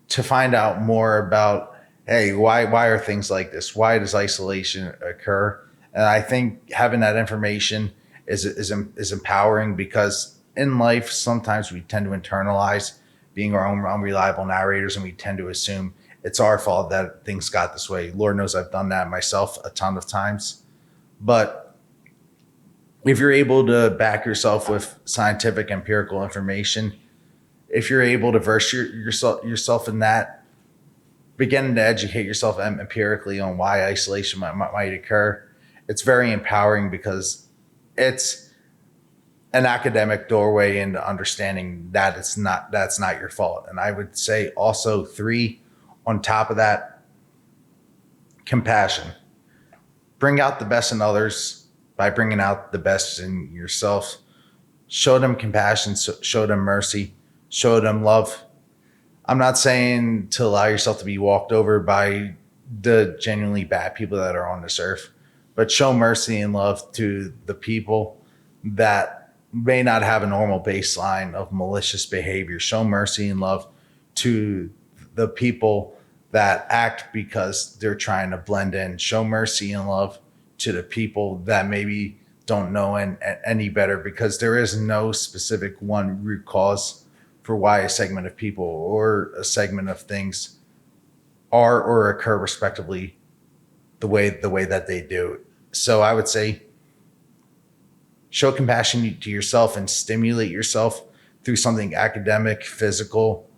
to find out more about, hey, why are things like this? Why does isolation occur? And I think having that information is empowering, because in life, sometimes we tend to internalize being our own unreliable narrators, and we tend to assume it's our fault that things got this way. Lord knows I've done that myself a ton of times. But if you're able to back yourself with scientific empirical information, if you're able to verse yourself in that, beginning to educate yourself empirically on why isolation might occur, it's very empowering, because it's an academic doorway into understanding that that's not your fault. And I would say also 3, on top of that, compassion. Bring out the best in others by bringing out the best in yourself. Show them compassion, show them mercy, show them love. I'm not saying to allow yourself to be walked over by the genuinely bad people that are on this earth, but show mercy and love to the people that may not have a normal baseline of malicious behavior. Show mercy and love to the people that act because they're trying to blend in. Show mercy and love to the people that maybe don't know any better, because there is no specific one root cause for why a segment of people or a segment of things are or occur respectively the way that they do. So I would say show compassion to yourself and stimulate yourself through something academic, physical,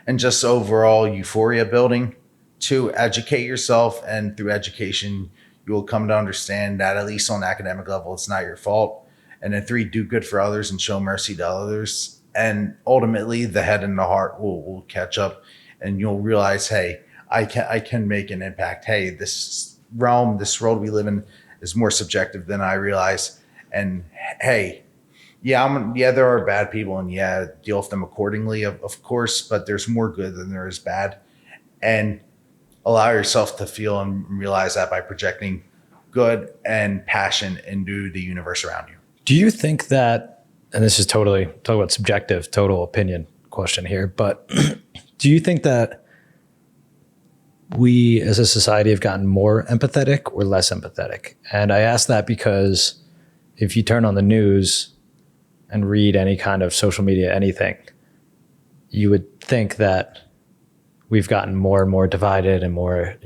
and just overall euphoria building. 2, educate yourself, and through education, you will come to understand that at least on the academic level, it's not your fault. And then 3, do good for others and show mercy to others. And ultimately, the head and the heart will catch up, and you'll realize, hey, I can make an impact. Hey, this realm, this world we live in is more subjective than I realize. And hey, there are bad people, and deal with them accordingly, of course, but there's more good than there is bad. And allow yourself to feel and realize that by projecting good and passion into the universe around you. Do you think that, and this is totally talk about subjective, total opinion question here, but do you think that we as a society have gotten more empathetic or less empathetic? And I ask that because if you turn on the news and read any kind of social media, anything, you would think that we've gotten more and more divided and more,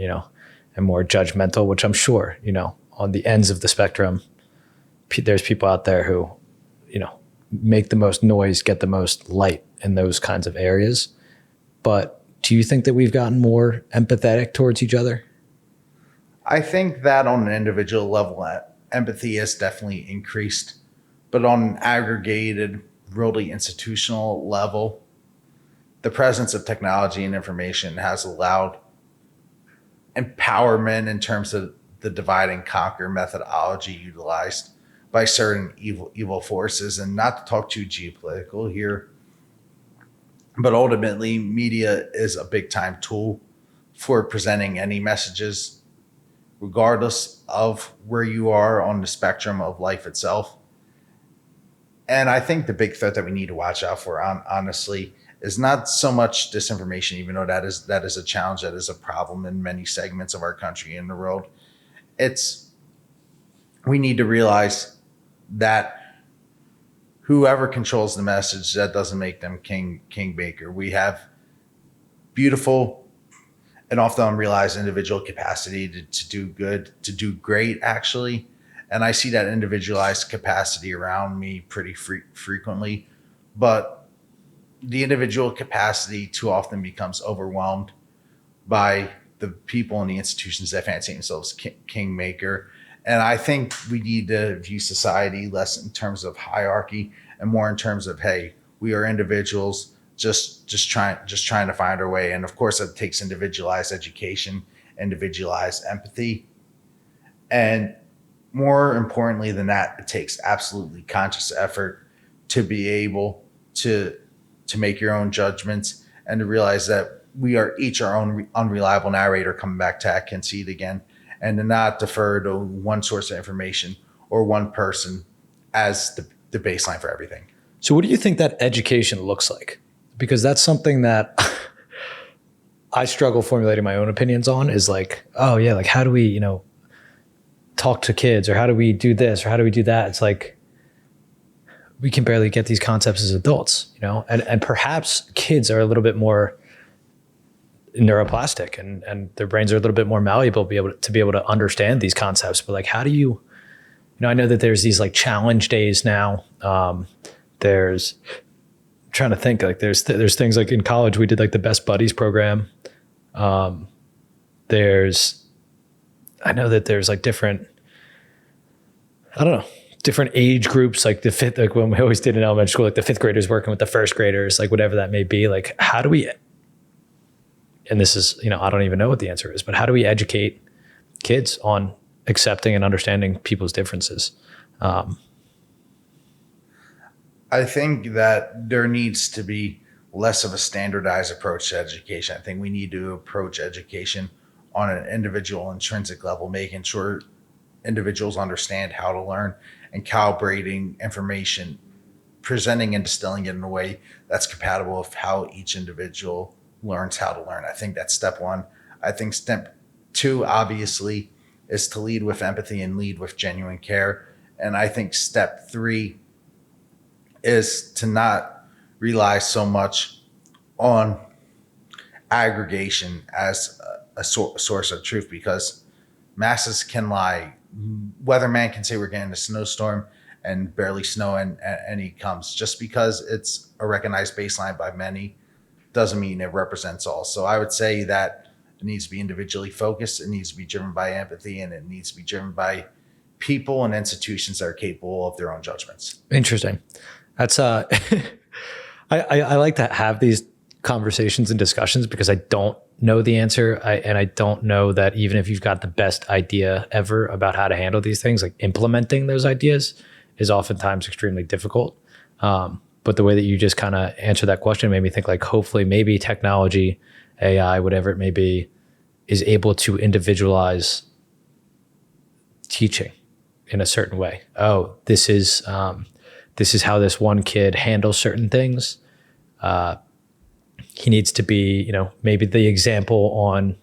and more judgmental, which I'm sure, on the ends of the spectrum, there's people out there who, make the most noise, get the most light in those kinds of areas. But do you think that we've gotten more empathetic towards each other? I think that on an individual level, empathy has definitely increased, but on an aggregated, really institutional level, the presence of technology and information has allowed empowerment in terms of the divide and conquer methodology utilized by certain evil forces. And not to talk too geopolitical here, but ultimately media is a big time tool for presenting any messages, regardless of where you are on the spectrum of life itself. And I think the big threat that we need to watch out for, honestly, is not so much disinformation, even though that is a challenge, that is a problem in many segments of our country and the world. We need to realize that whoever controls the message, that doesn't make them king baker. We have beautiful and often unrealized individual capacity to do good, to do great, actually. And I see that individualized capacity around me pretty frequently. But the individual capacity too often becomes overwhelmed by the people and the institutions that fancy themselves kingmaker. And I think we need to view society less in terms of hierarchy and more in terms of, hey, we are individuals just trying to find our way. And of course, it takes individualized education, individualized empathy. And more importantly than that, it takes absolutely conscious effort to be able to make your own judgments and to realize that we are each our own unreliable narrator, coming back to Concede again, and to not defer to one source of information or one person as the baseline for everything. So what do you think that education looks like? Because that's something that I struggle formulating my own opinions on, is like, oh yeah, like how do we, talk to kids, or how do we do this, or how do we do that? It's like, we can barely get these concepts as adults, and perhaps kids are a little bit more neuroplastic and their brains are a little bit more malleable to be able to understand these concepts. But like, how do you, I know that there's these like challenge days now. I'm trying to think, like there's things like in college, we did like the Best Buddies program. I know that there's like different age groups, like like when we always did in elementary school, like the fifth graders working with the first graders, like whatever that may be. Like, how do we, and this is, I don't even know what the answer is, but how do we educate kids on accepting and understanding people's differences? I think that there needs to be less of a standardized approach to education. I think we need to approach education on an individual intrinsic level, making sure individuals understand how to learn and calibrating information, presenting and distilling it in a way that's compatible with how each individual learns how to learn. I think that's step one. I think step two, obviously, is to lead with empathy and lead with genuine care. And I think step three is to not rely so much on aggregation as a source of truth, because masses can lie. Weatherman can say we're getting a snowstorm and barely snow and he comes. Just because it's a recognized baseline by many doesn't mean it represents all. So I would say that it needs to be individually focused. It needs to be driven by empathy, and it needs to be driven by people and institutions that are capable of their own judgments. Interesting. That's I like to have these conversations and discussions because I don't know the answer. And I don't know that even if you've got the best idea ever about how to handle these things, like implementing those ideas is oftentimes extremely difficult. But the way that you just kind of answer that question made me think like, hopefully maybe technology, AI, whatever it may be, is able to individualize teaching in a certain way. Oh, this is how this one kid handles certain things. He needs to be, maybe the example on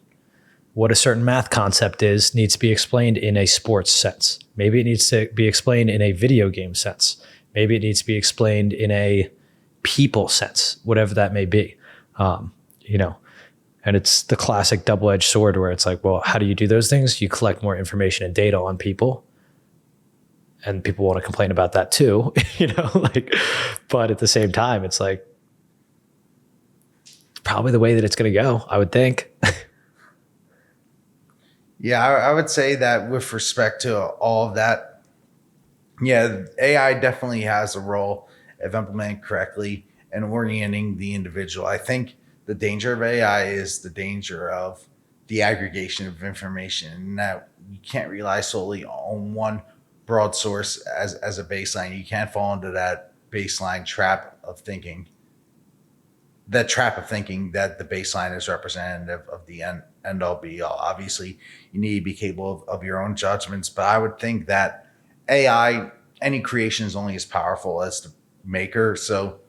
what a certain math concept is needs to be explained in a sports sense. Maybe it needs to be explained in a video game sense. Maybe it needs to be explained in a people sense, whatever that may be. And it's the classic double-edged sword where it's like, well, how do you do those things? You collect more information and data on people. And people want to complain about that too, but at the same time, it's like, probably the way that it's going to go, I would think. Yeah, I would say that with respect to all of that, yeah, AI definitely has a role if implemented correctly and orienting the individual. I think the danger of AI is the danger of the aggregation of information, and that you can't rely solely on one broad source as a baseline. You can't fall into that baseline trap of thinking. That trap of thinking that the baseline is representative of the end all be all. Obviously, you need to be capable of your own judgments, but I would think that AI, any creation is only as powerful as the maker. So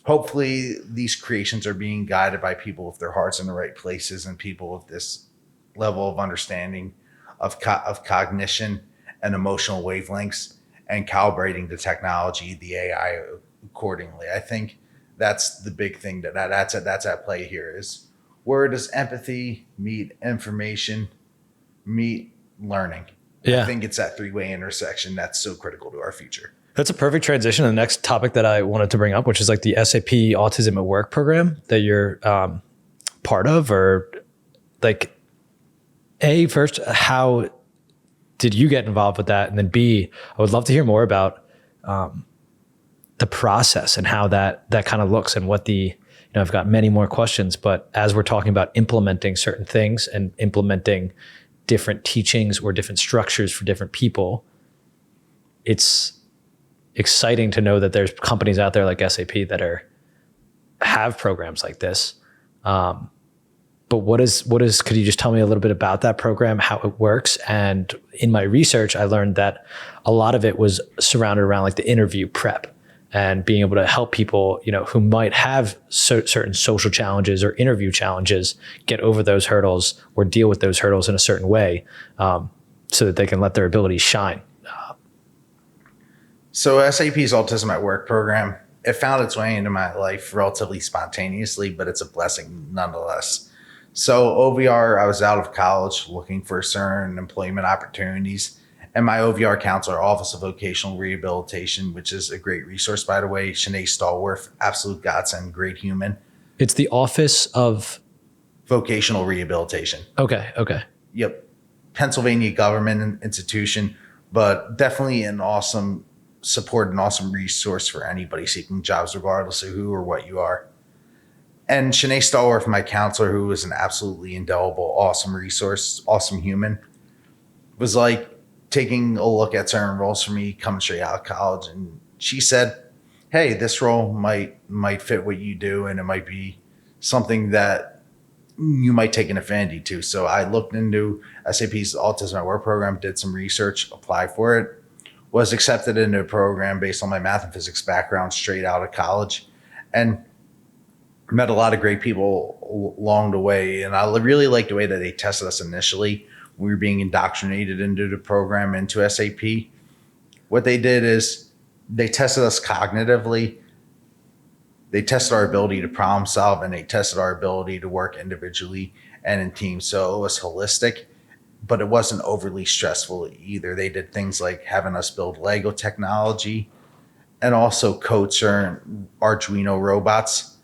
hopefully these creations are being guided by people with their hearts in the right places and people with this level of understanding of cognition and emotional wavelengths, and calibrating the technology, the AI accordingly. I think that's the big thing that's at play here is where does empathy meet information, meet learning? Yeah. I think it's that three-way intersection that's so critical to our future. That's a perfect transition to the next topic that I wanted to bring up, which is like the SAP Autism at Work program that you're part of, or like first, how did you get involved with that? And then B, I would love to hear more about the process and how that kind of looks and what I've got many more questions, but as we're talking about implementing certain things and implementing different teachings or different structures for different people, it's exciting to know that there's companies out there like SAP that have programs like this. But could you just tell me a little bit about that program, how it works? And in my research, I learned that a lot of it was surrounded around like the interview prep and being able to help people, who might have certain social challenges or interview challenges, get over those hurdles or deal with those hurdles in a certain way, so that they can let their abilities shine. So SAP's Autism at Work program, it found its way into my life relatively spontaneously, but it's a blessing nonetheless. So OVR, I was out of college looking for certain employment opportunities, and my OVR counselor, Office of Vocational Rehabilitation, which is a great resource, by the way, Shanae Stallworth, absolute godsend, great human. It's the Office of Vocational Rehabilitation. Okay. Yep. Pennsylvania government institution, but definitely an awesome support, an awesome resource for anybody seeking jobs, regardless of who or what you are. And Shanae Stallworth, my counselor, who was an absolutely indelible, awesome resource, awesome human, was like taking a look at certain roles for me coming straight out of college. And she said, hey, this role might fit what you do, and it might be something that you might take an affinity to. So I looked into SAP's Autism at Work program, did some research, applied for it, was accepted into a program based on my math and physics background straight out of college, and met a lot of great people along the way. And I really liked the way that they tested us initially. We were being indoctrinated into the program, into SAP. What they did is they tested us cognitively. They tested our ability to problem solve, and they tested our ability to work individually and in teams. So it was holistic, but it wasn't overly stressful either. They did things like having us build Lego technology and also code certain Arduino robots.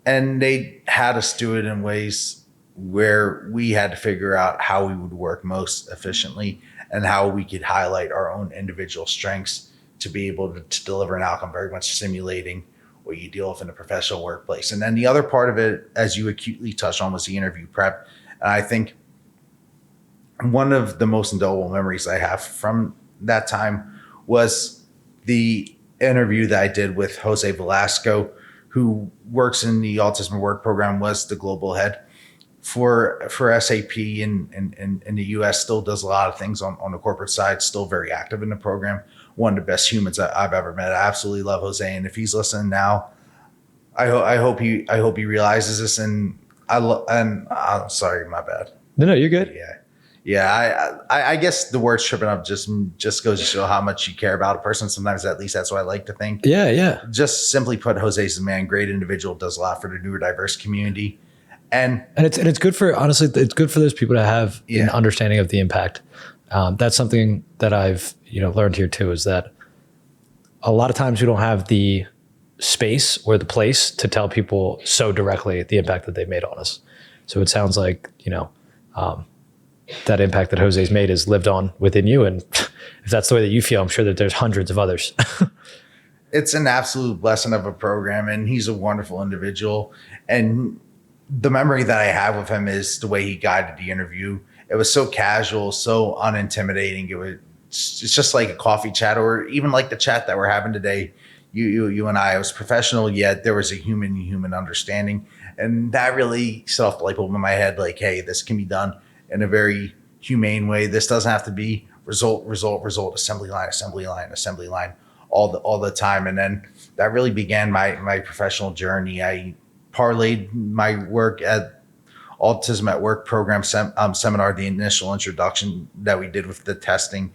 And they had us do it in ways where we had to figure out how we would work most efficiently and how we could highlight our own individual strengths to be able to deliver an outcome, very much simulating what you deal with in a professional workplace. And then the other part of it, as you acutely touched on, was the interview prep. And I think one of the most indelible memories I have from that time was the interview that I did with Jose Velasco, who works in the Autism at Work program, was the global head for SAP in the US, still does a lot of things on the corporate side, still very active in the program. One of the best humans I've ever met. I absolutely love Jose. And if he's listening now, I hope he realizes this. And I'm sorry, my bad. No, you're good. Yeah. I guess the words tripping up just goes to show how much you care about a person. Sometimes, at least that's what I like to think. Yeah. Just simply put, Jose's a man, great individual, does a lot for the neurodiverse community. And it's good for, honestly, it's good for those people to have an understanding of the impact. That's something that I've, learned here too, is that a lot of times we don't have the space or the place to tell people so directly the impact that they've made on us. So it sounds like, that impact that Jose's made is lived on within you. And if that's the way that you feel, I'm sure that there's hundreds of others. It's an absolute blessing of a program, and he's a wonderful individual. And the memory that I have of him is the way he guided the interview. It was so casual, so unintimidating. It's just like a coffee chat, or even like the chat that we're having today. You and I. It was professional, yet there was a human understanding, and that really set off the light bulb in my head. Like, hey, this can be done in a very humane way. This doesn't have to be result, assembly line all the time. And then that really began my professional journey. I parlayed my work at Autism at Work program seminar, the initial introduction that we did with the testing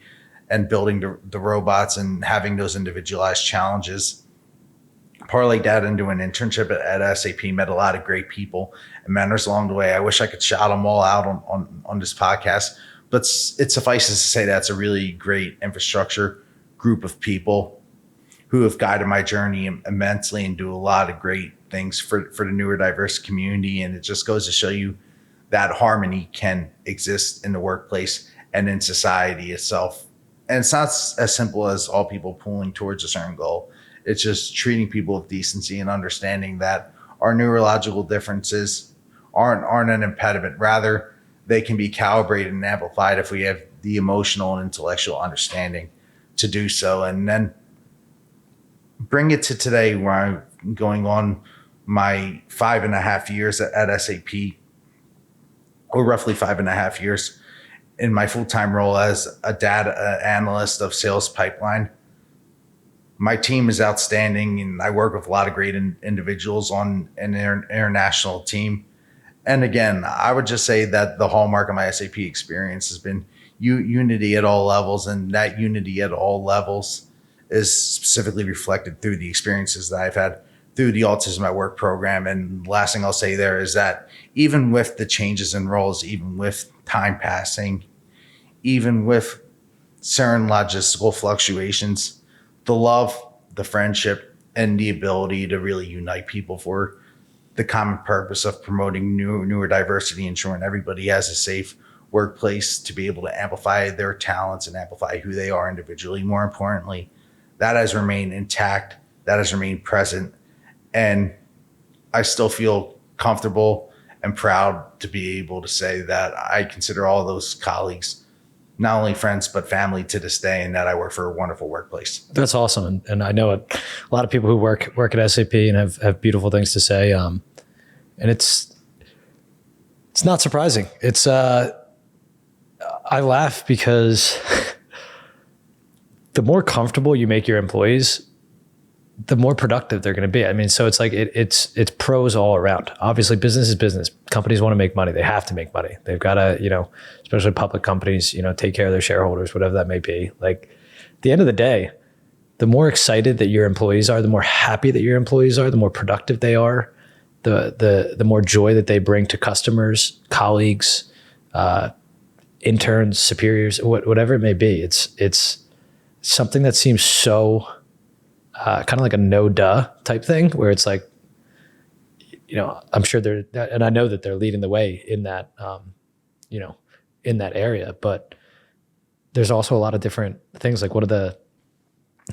and building the robots and having those individualized challenges. Parlayed that into an internship at SAP, met a lot of great people and mentors along the way. I wish I could shout them all out on this podcast, but it suffices to say that's a really great infrastructure group of people who have guided my journey immensely and do a lot of great things for the neurodiverse community. And it just goes to show you that harmony can exist in the workplace and in society itself. And it's not as simple as all people pulling towards a certain goal. It's just treating people with decency and understanding that our neurological differences aren't an impediment. Rather, they can be calibrated and amplified if we have the emotional and intellectual understanding to do so. And then bring it to today, where I'm going on my 5.5 years at SAP, or roughly 5.5 years in my full-time role as a data analyst of sales pipeline. My team is outstanding, and I work with a lot of great individuals on an international team. And again, I would just say that the hallmark of my SAP experience has been unity at all levels, and that unity at all levels is specifically reflected through the experiences that I've had through the Autism at Work program. And last thing I'll say there is that even with the changes in roles, even with time passing, even with certain logistical fluctuations, the love, the friendship, and the ability to really unite people for the common purpose of promoting neurodiversity, ensuring everybody has a safe workplace to be able to amplify their talents and amplify who they are individually. More importantly, that has remained intact, that has remained present, and I still feel comfortable and proud to be able to say that I consider all those colleagues not only friends, but family to this day, and that I work for a wonderful workplace. That's awesome. And I know a lot of people who work at SAP and have beautiful things to say. And it's not surprising. It's, I laugh because the more comfortable you make your employees, the more productive they're going to be. I mean, so it's like, it's pros all around. Obviously, business is business. Companies want to make money. They have to make money. They've got to, especially public companies, take care of their shareholders, whatever that may be. Like, at the end of the day, the more excited that your employees are, the more happy that your employees are, the more productive they are, the more joy that they bring to customers, colleagues, interns, superiors, whatever it may be. It's something that seems so kind of like a no duh type thing, where it's like, I'm sure and I know that they're leading the way in that, in that area, but there's also a lot of different things. Like, what are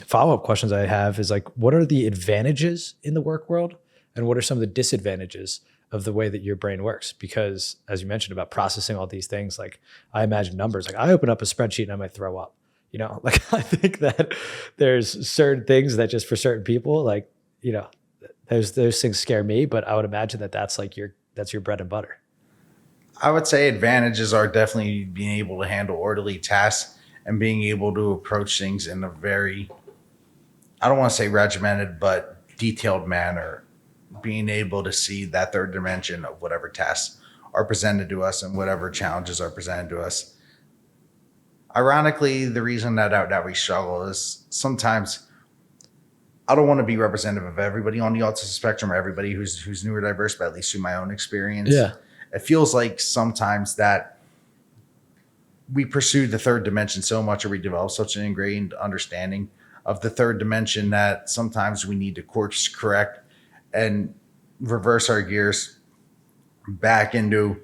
follow-up questions I have is like, what are the advantages in the work world and what are some of the disadvantages of the way that your brain works? Because as you mentioned about processing all these things, like I imagine numbers, like I open up a spreadsheet and I might throw up, like I think that there's certain things that just for certain people, like, those things scare me, but I would imagine that that's your bread and butter. I would say advantages are definitely being able to handle orderly tasks and being able to approach things in a very, I don't want to say regimented, but detailed manner. Being able to see that third dimension of whatever tasks are presented to us and whatever challenges are presented to us. Ironically, the reason that we struggle is sometimes I don't want to be representative of everybody on the autism spectrum or everybody who's neurodiverse, but at least through my own experience. Yeah. It feels like sometimes that we pursue the third dimension so much, or we develop such an ingrained understanding of the third dimension that sometimes we need to course correct and reverse our gears back into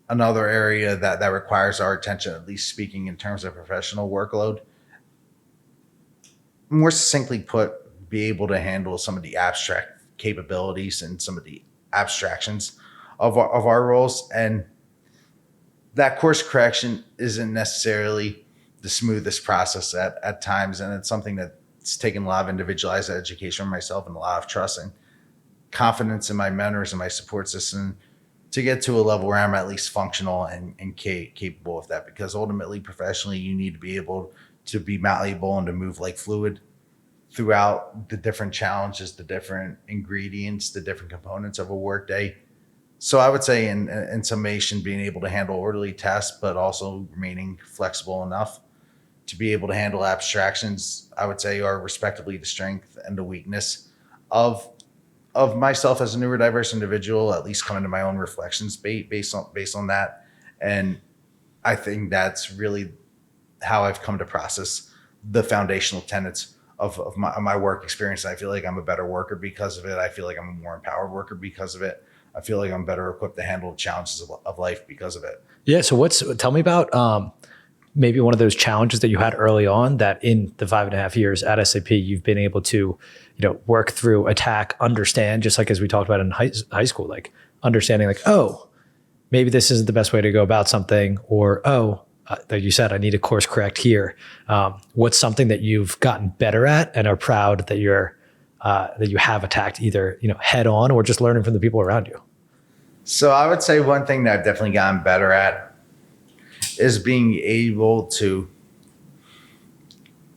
another area that requires our attention, at least speaking in terms of professional workload. More succinctly put, be able to handle some of the abstract capabilities and some of the abstractions of our roles. And that course correction isn't necessarily the smoothest process at times. And it's something that's taken a lot of individualized education for myself and a lot of trust and confidence in my mentors and my support system to get to a level where I'm at least functional and capable of that. Because ultimately, professionally, you need to be able to be malleable and to move like fluid throughout the different challenges, the different ingredients, the different components of a workday. So I would say in summation, being able to handle orderly tasks, but also remaining flexible enough to be able to handle abstractions, I would say are respectively the strength and the weakness of myself as a neurodiverse individual, at least coming to my own reflections based on that. And I think that's really how I've come to process the foundational tenets of my work experience. I feel like I'm a better worker because of it. I feel like I'm a more empowered worker because of it. I feel like I'm better equipped to handle the challenges of life because of it. Yeah. So tell me about maybe one of those challenges that you had early on that in the 5.5 years at SAP, you've been able to, work through, attack, understand, just like as we talked about in high school, like understanding like, oh, maybe this isn't the best way to go about something, or, like you said, I need to course correct here. What's something that you've gotten better at and are proud that that you have attacked either, head on or just learning from the people around you? So I would say one thing that I've definitely gotten better at is being able to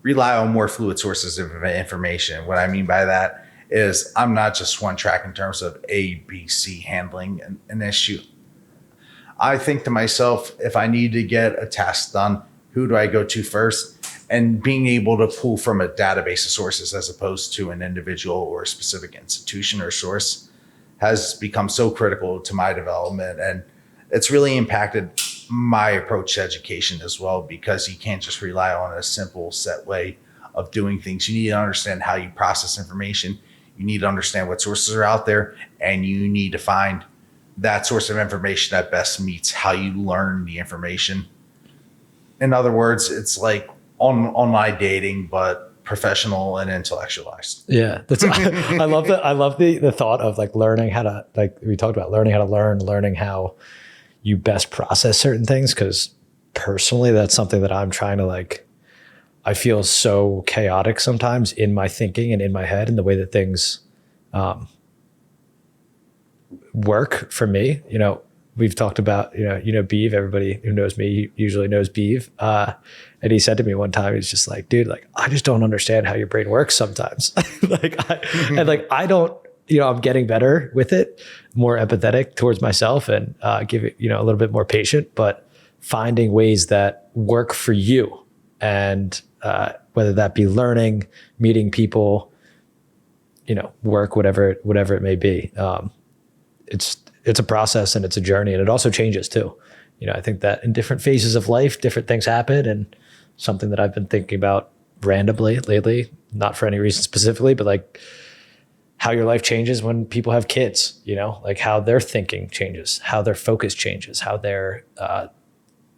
rely on more fluid sources of information. What I mean by that is I'm not just one track in terms of A, B, C handling an issue. I think to myself, if I need to get a task done, who do I go to first? And being able to pull from a database of sources as opposed to an individual or a specific institution or source has become so critical to my development. And it's really impacted my approach to education as well, because you can't just rely on a simple set way of doing things. You need to understand how you process information. You need to understand what sources are out there, and you need to find that source of information that best meets how you learn the information. In other words, it's like online dating, but professional and intellectualized. Yeah, I love that. I love the thought of like learning how to, like we talked about, learning how to learning how you best process certain things. Because personally, that's something that I'm trying to I feel so chaotic sometimes in my thinking and in my head and the way that things work for me. We've talked about, Beeve, everybody who knows me usually knows Beeve. And he said to me one time, he's just like, dude, I just don't understand how your brain works sometimes. I don't, I'm getting better with it, more empathetic towards myself and give it, a little bit more patient, but finding ways that work for you. And whether that be learning, meeting people, work, whatever it may be. It's a process and it's a journey, and it also changes too. I think that in different phases of life, different things happen, and something that I've been thinking about randomly lately, not for any reason specifically, but how your life changes when people have kids, how their thinking changes, how their focus changes, how their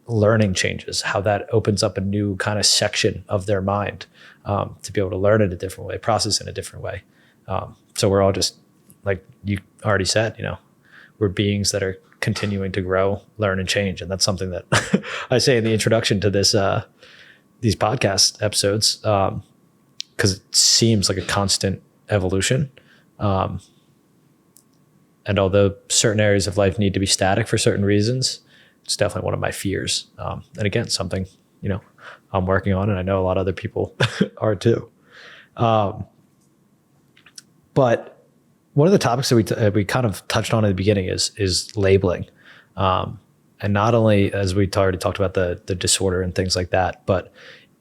learning changes, how that opens up a new kind of section of their mind to be able to learn in a different way, process in a different way. So we're all just, like you already said, we're beings that are continuing to grow, learn, and change. And that's something that I say in the introduction to these podcast episodes, because it seems like a constant evolution. And although certain areas of life need to be static for certain reasons, it's definitely one of my fears. And again, something, I'm working on, and I know a lot of other people are too. But one of the topics that we kind of touched on at the beginning is labeling. And not only, as we already talked about the disorder and things like that, but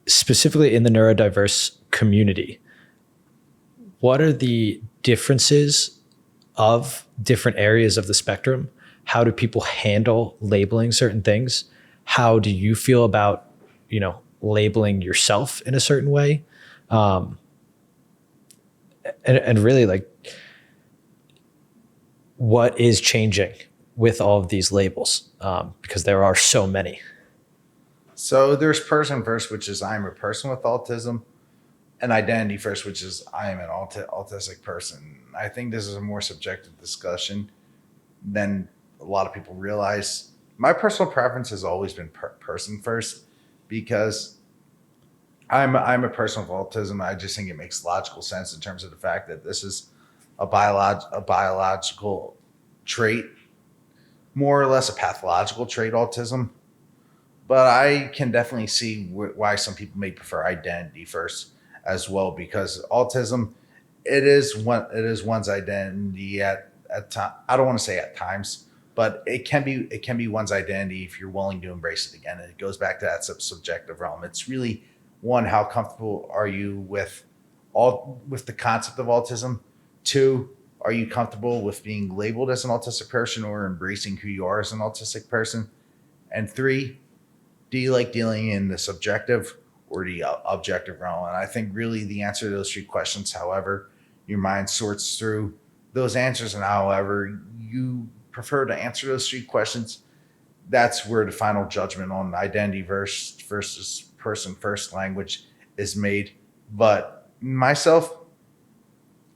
specifically in the neurodiverse community, what are the differences of different areas of the spectrum? How do people handle labeling certain things? How do you feel about, labeling yourself in a certain way? And really, like, what is changing with all of these labels? Because there are so many. So there's person first, which is I'm a person with autism, and identity first, which is I am an autistic person. I think this is a more subjective discussion than a lot of people realize. My personal preference has always been person first, because I'm a person with autism. I just think it makes logical sense in terms of the fact that this is a biological trait, more or less a pathological trait, autism. But I can definitely see why some people may prefer identity first as well, because autism, it is one's identity at time. I don't want to say at times, but it can be one's identity if you're willing to embrace it again. And it goes back to that subjective realm. It's really, one, how comfortable are you with the concept of autism? Two, are you comfortable with being labeled as an autistic person or embracing who you are as an autistic person? And three, do you like dealing in the subjective or the objective realm? And I think really the answer to those three questions, however your mind sorts through those answers and however you prefer to answer those three questions, that's where the final judgment on identity versus person first language is made. But myself,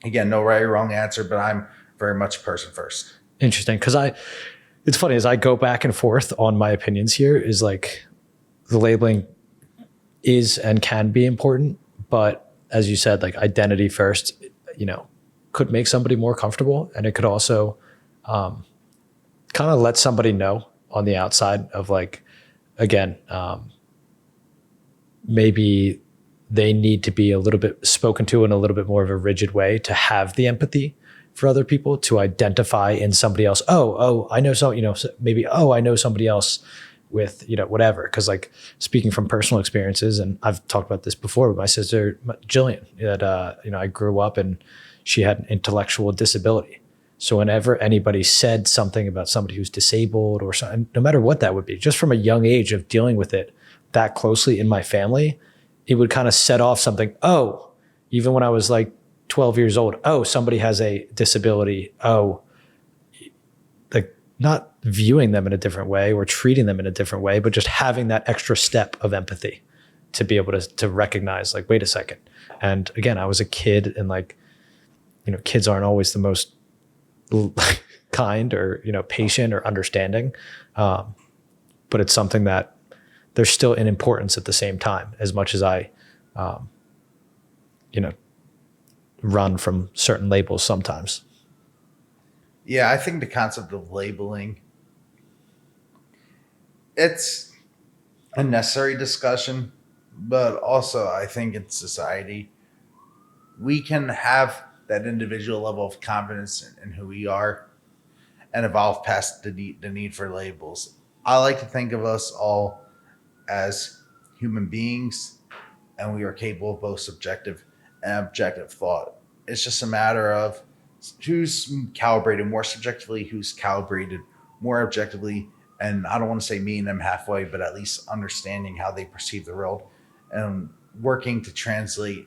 again, no right or wrong answer, but I'm very much person first. Interesting. Because it's funny, as I go back and forth on my opinions here, is like, the labeling is and can be important, but as you said, like, identity first, could make somebody more comfortable, and it could also kind of let somebody know on the outside of, like, again, maybe they need to be a little bit spoken to in a little bit more of a rigid way to have the empathy for other people, to identify in somebody else. Oh, I know maybe, I know somebody else with, whatever. Because, like, speaking from personal experiences, and I've talked about this before with my sister, Jillian, that, I grew up and she had an intellectual disability. So whenever anybody said something about somebody who's disabled or something, no matter what that would be, just from a young age of dealing with it that closely in my family, it would kind of set off something. Oh, even when I was like 12 years old, somebody has a disability. Like, not viewing them in a different way or treating them in a different way, but just having that extra step of empathy to be able to recognize, like, wait a second. And again, I was a kid, and, like, kids aren't always the most kind or, patient or understanding. But it's something that there's still an importance at the same time, as much as I, run from certain labels sometimes. Yeah, I think the concept of labeling, it's a necessary discussion, but also I think in society, we can have that individual level of confidence in who we are and evolve past the need for labels. I like to think of us all as human beings, and we are capable of both subjective and objective thought. It's just a matter of who's calibrated more subjectively, who's calibrated more objectively. And I don't want to say meeting them halfway, but at least understanding how they perceive the world and working to translate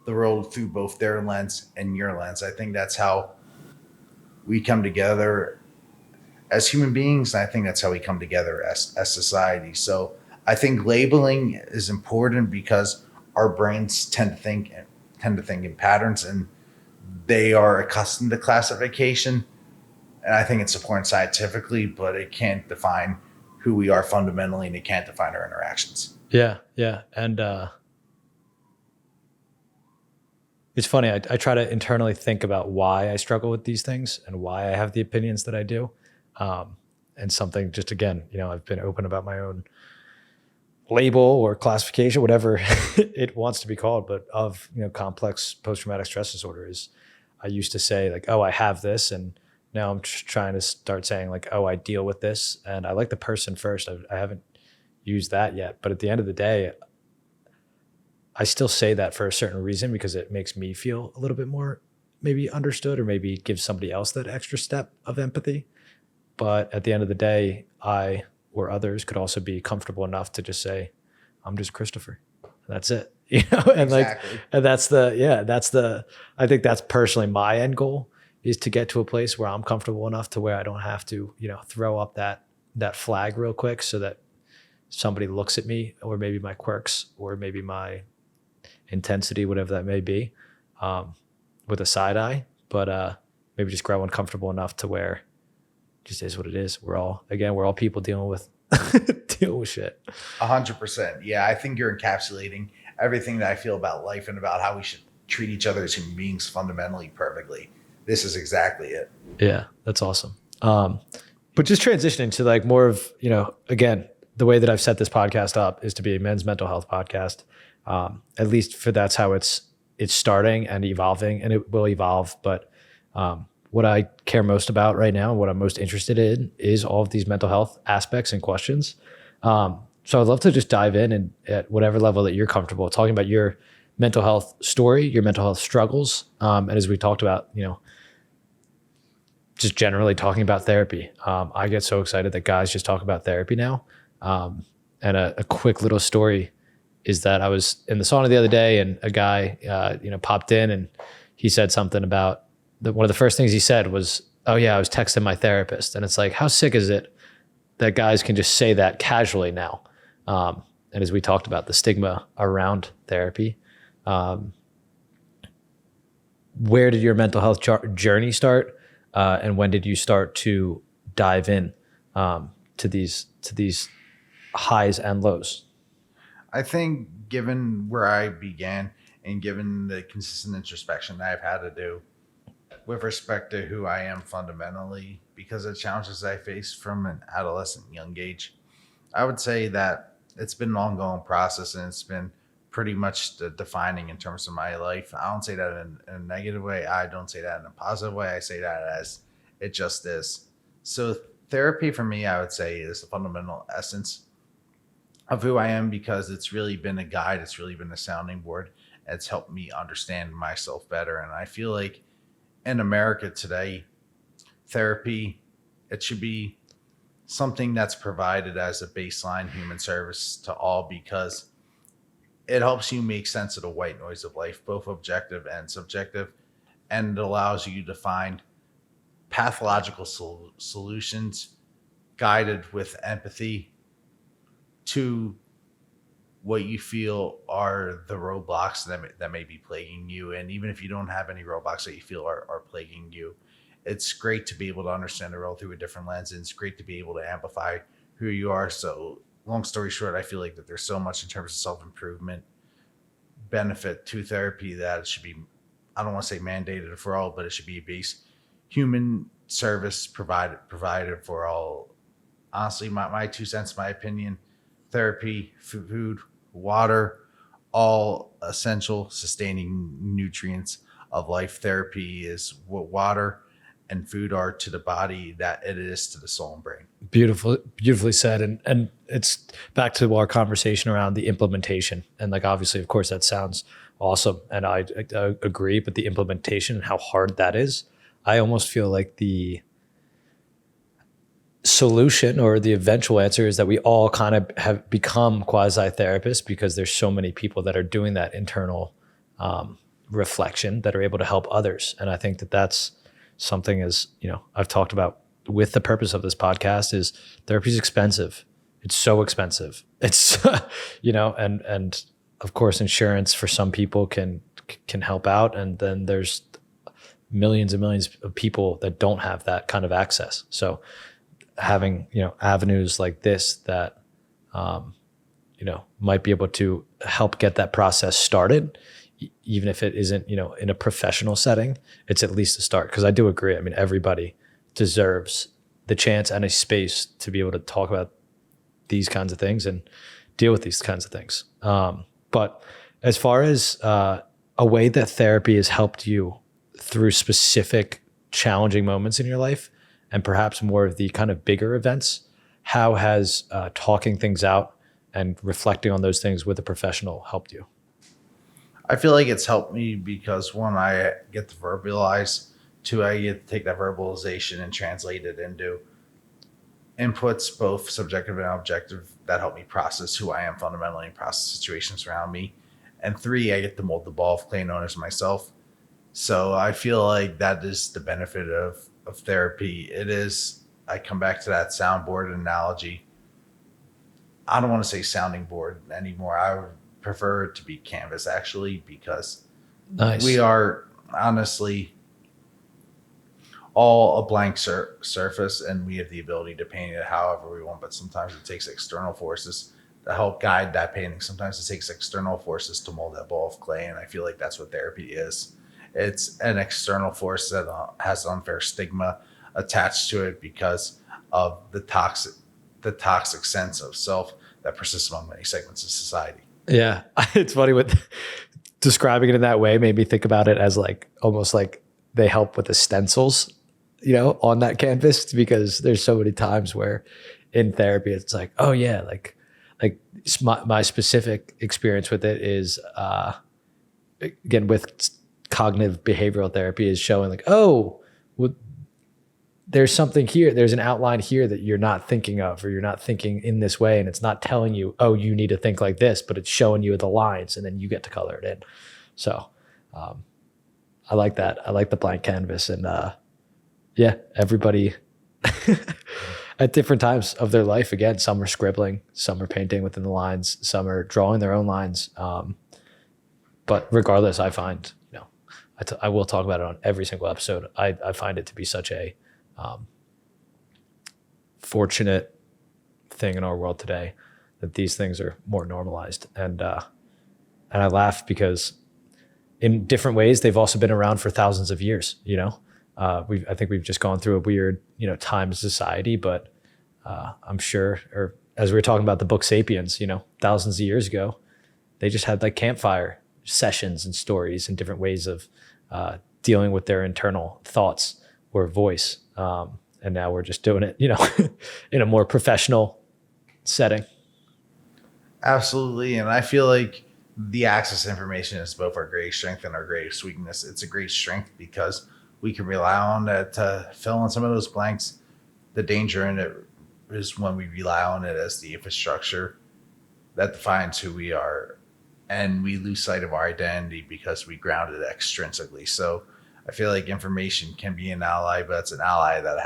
the world through both their lens and your lens. I think that's how we come together as human beings. And I think that's how we come together as society. So I think labeling is important because our brains tend to think in patterns, and they are accustomed to classification. And I think it's important scientifically, but it can't define who we are fundamentally, and it can't define our interactions. Yeah. And it's funny. I try to internally think about why I struggle with these things and why I have the opinions that I do. And something just, again, I've been open about my own label or classification, whatever it wants to be called, but of, complex post-traumatic stress disorder is, I used to say like, oh, I have this. And now I'm trying to start saying like, oh, I deal with this. And I like the person first. I haven't used that yet. But at the end of the day, I still say that for a certain reason, because it makes me feel a little bit more maybe understood, or maybe give somebody else that extra step of empathy. But at the end of the day, I or others could also be comfortable enough to just say, I'm just Christopher. That's it. And Exactly. and I think that's personally my end goal, is to get to a place where I'm comfortable enough to where I don't have to, throw up that flag real quick so that somebody looks at me, or maybe my quirks, or maybe my intensity, whatever that may be, with a side eye, but maybe just grow uncomfortable enough to where it just is what it is. We're all people dealing with shit. 100%. Yeah, I think you're encapsulating everything that I feel about life and about how we should treat each other as human beings fundamentally perfectly. This is exactly it. Yeah, that's awesome. But just transitioning to like more of, again, the way that I've set this podcast up is to be a men's mental health podcast. At least that's how it's starting and evolving, and it will evolve. But what I care most about right now, and what I'm most interested in, is all of these mental health aspects and questions. So I'd love to just dive in, and at whatever level that you're comfortable talking about your mental health story, your mental health struggles. And as we talked about, just generally talking about therapy. I get so excited that guys just talk about therapy now. And a quick little story is that I was in the sauna the other day, and a guy, popped in, and he said something about one of the first things he said was, oh yeah, I was texting my therapist. And it's like, how sick is it that guys can just say that casually now? And as we talked about the stigma around therapy, where did your mental health journey start? And when did you start to dive in to these highs and lows? I think given where I began, and given the consistent introspection that I've had to do with respect to who I am fundamentally, because of the challenges I faced from an adolescent young age, I would say that it's been an ongoing process, and it's been pretty much defining in terms of my life. I don't say that in a negative way. I don't say that in a positive way. I say that as it just is. So therapy for me, I would say, is the fundamental essence of who I am, because it's really been a guide. It's really been a sounding board. It's helped me understand myself better. And I feel like in America today, therapy, it should be something that's provided as a baseline human service to all, because it helps you make sense of the white noise of life, both objective and subjective, and it allows you to find pathological solutions guided with empathy to what you feel are the roadblocks that may be plaguing you. And even if you don't have any roadblocks that you feel are plaguing you, it's great to be able to understand the world through a different lens. And it's great to be able to amplify who you are. So long story short, I feel like that there's so much in terms of self-improvement benefit to therapy that it should be, I don't want to say mandated for all, but it should be a base human service provided for all. Honestly, my 2 cents, my opinion, therapy, food, water, all essential sustaining nutrients of life. Therapy is what water and food are to the body that it is to the soul and brain. Beautifully said. And it's back to our conversation around the implementation. And like, obviously, of course, that sounds awesome. And I agree, but the implementation and how hard that is, I almost feel like the solution or the eventual answer is that we all kind of have become quasi-therapists, because there's so many people that are doing that internal reflection that are able to help others. And I think that that's something, as I've talked about with the purpose of this podcast is therapy is expensive. It's so expensive. It's, and of course, insurance for some people can help out. And then there's millions and millions of people that don't have that kind of access. So having, avenues like this that, might be able to help get that process started, even if it isn't, in a professional setting, it's at least a start. Because I do agree. I mean, everybody deserves the chance and a space to be able to talk about these kinds of things and deal with these kinds of things. But as far as a way that therapy has helped you through specific challenging moments in your life, and perhaps more of the kind of bigger events, how has talking things out and reflecting on those things with a professional helped you? I feel like it's helped me because one, I get to verbalize. Two, I get to take that verbalization and translate it into inputs, both subjective and objective, that help me process who I am fundamentally and process situations around me. And three, I get to mold the ball of clay known as myself. So I feel like that is the benefit of therapy. It is, I come back to that soundboard analogy. I don't want to say sounding board anymore. I would prefer it to be canvas, actually, because Nice. We are honestly all a blank surface, and we have the ability to paint it however we want. But sometimes it takes external forces to help guide that painting. Sometimes it takes external forces to mold that ball of clay, and I feel like that's what therapy is. It's an external force that has unfair stigma attached to it because of the toxic sense of self that persists among many segments of society. Yeah. It's funny with describing it in that way made me think about it as like almost like they help with the stencils, on that canvas, because there's so many times where in therapy it's like, oh yeah, like my specific experience with it is again with cognitive behavioral therapy is showing like, oh, well, there's something here. There's an outline here that you're not thinking of, or you're not thinking in this way. And it's not telling you, oh, you need to think like this, but it's showing you the lines and then you get to color it in. So I like that. I like the blank canvas. And everybody at different times of their life, again, some are scribbling, some are painting within the lines, some are drawing their own lines. But regardless, I find, I will talk about it on every single episode. I find it to be such a fortunate thing in our world today that these things are more normalized. And I laugh because in different ways, they've also been around for thousands of years, I think we've just gone through a weird, time of society, but I'm sure, or as we were talking about the book Sapiens, thousands of years ago, they just had like campfire sessions and stories and different ways of dealing with their internal thoughts or voice. And now we're just doing it, in a more professional setting. Absolutely. And I feel like the access to information is both our greatest strength and our greatest weakness. It's a great strength because we can rely on it to fill in some of those blanks. The danger in it is when we rely on it as the infrastructure that defines who we are, and we lose sight of our identity because we ground it extrinsically. So I feel like information can be an ally, but it's an ally that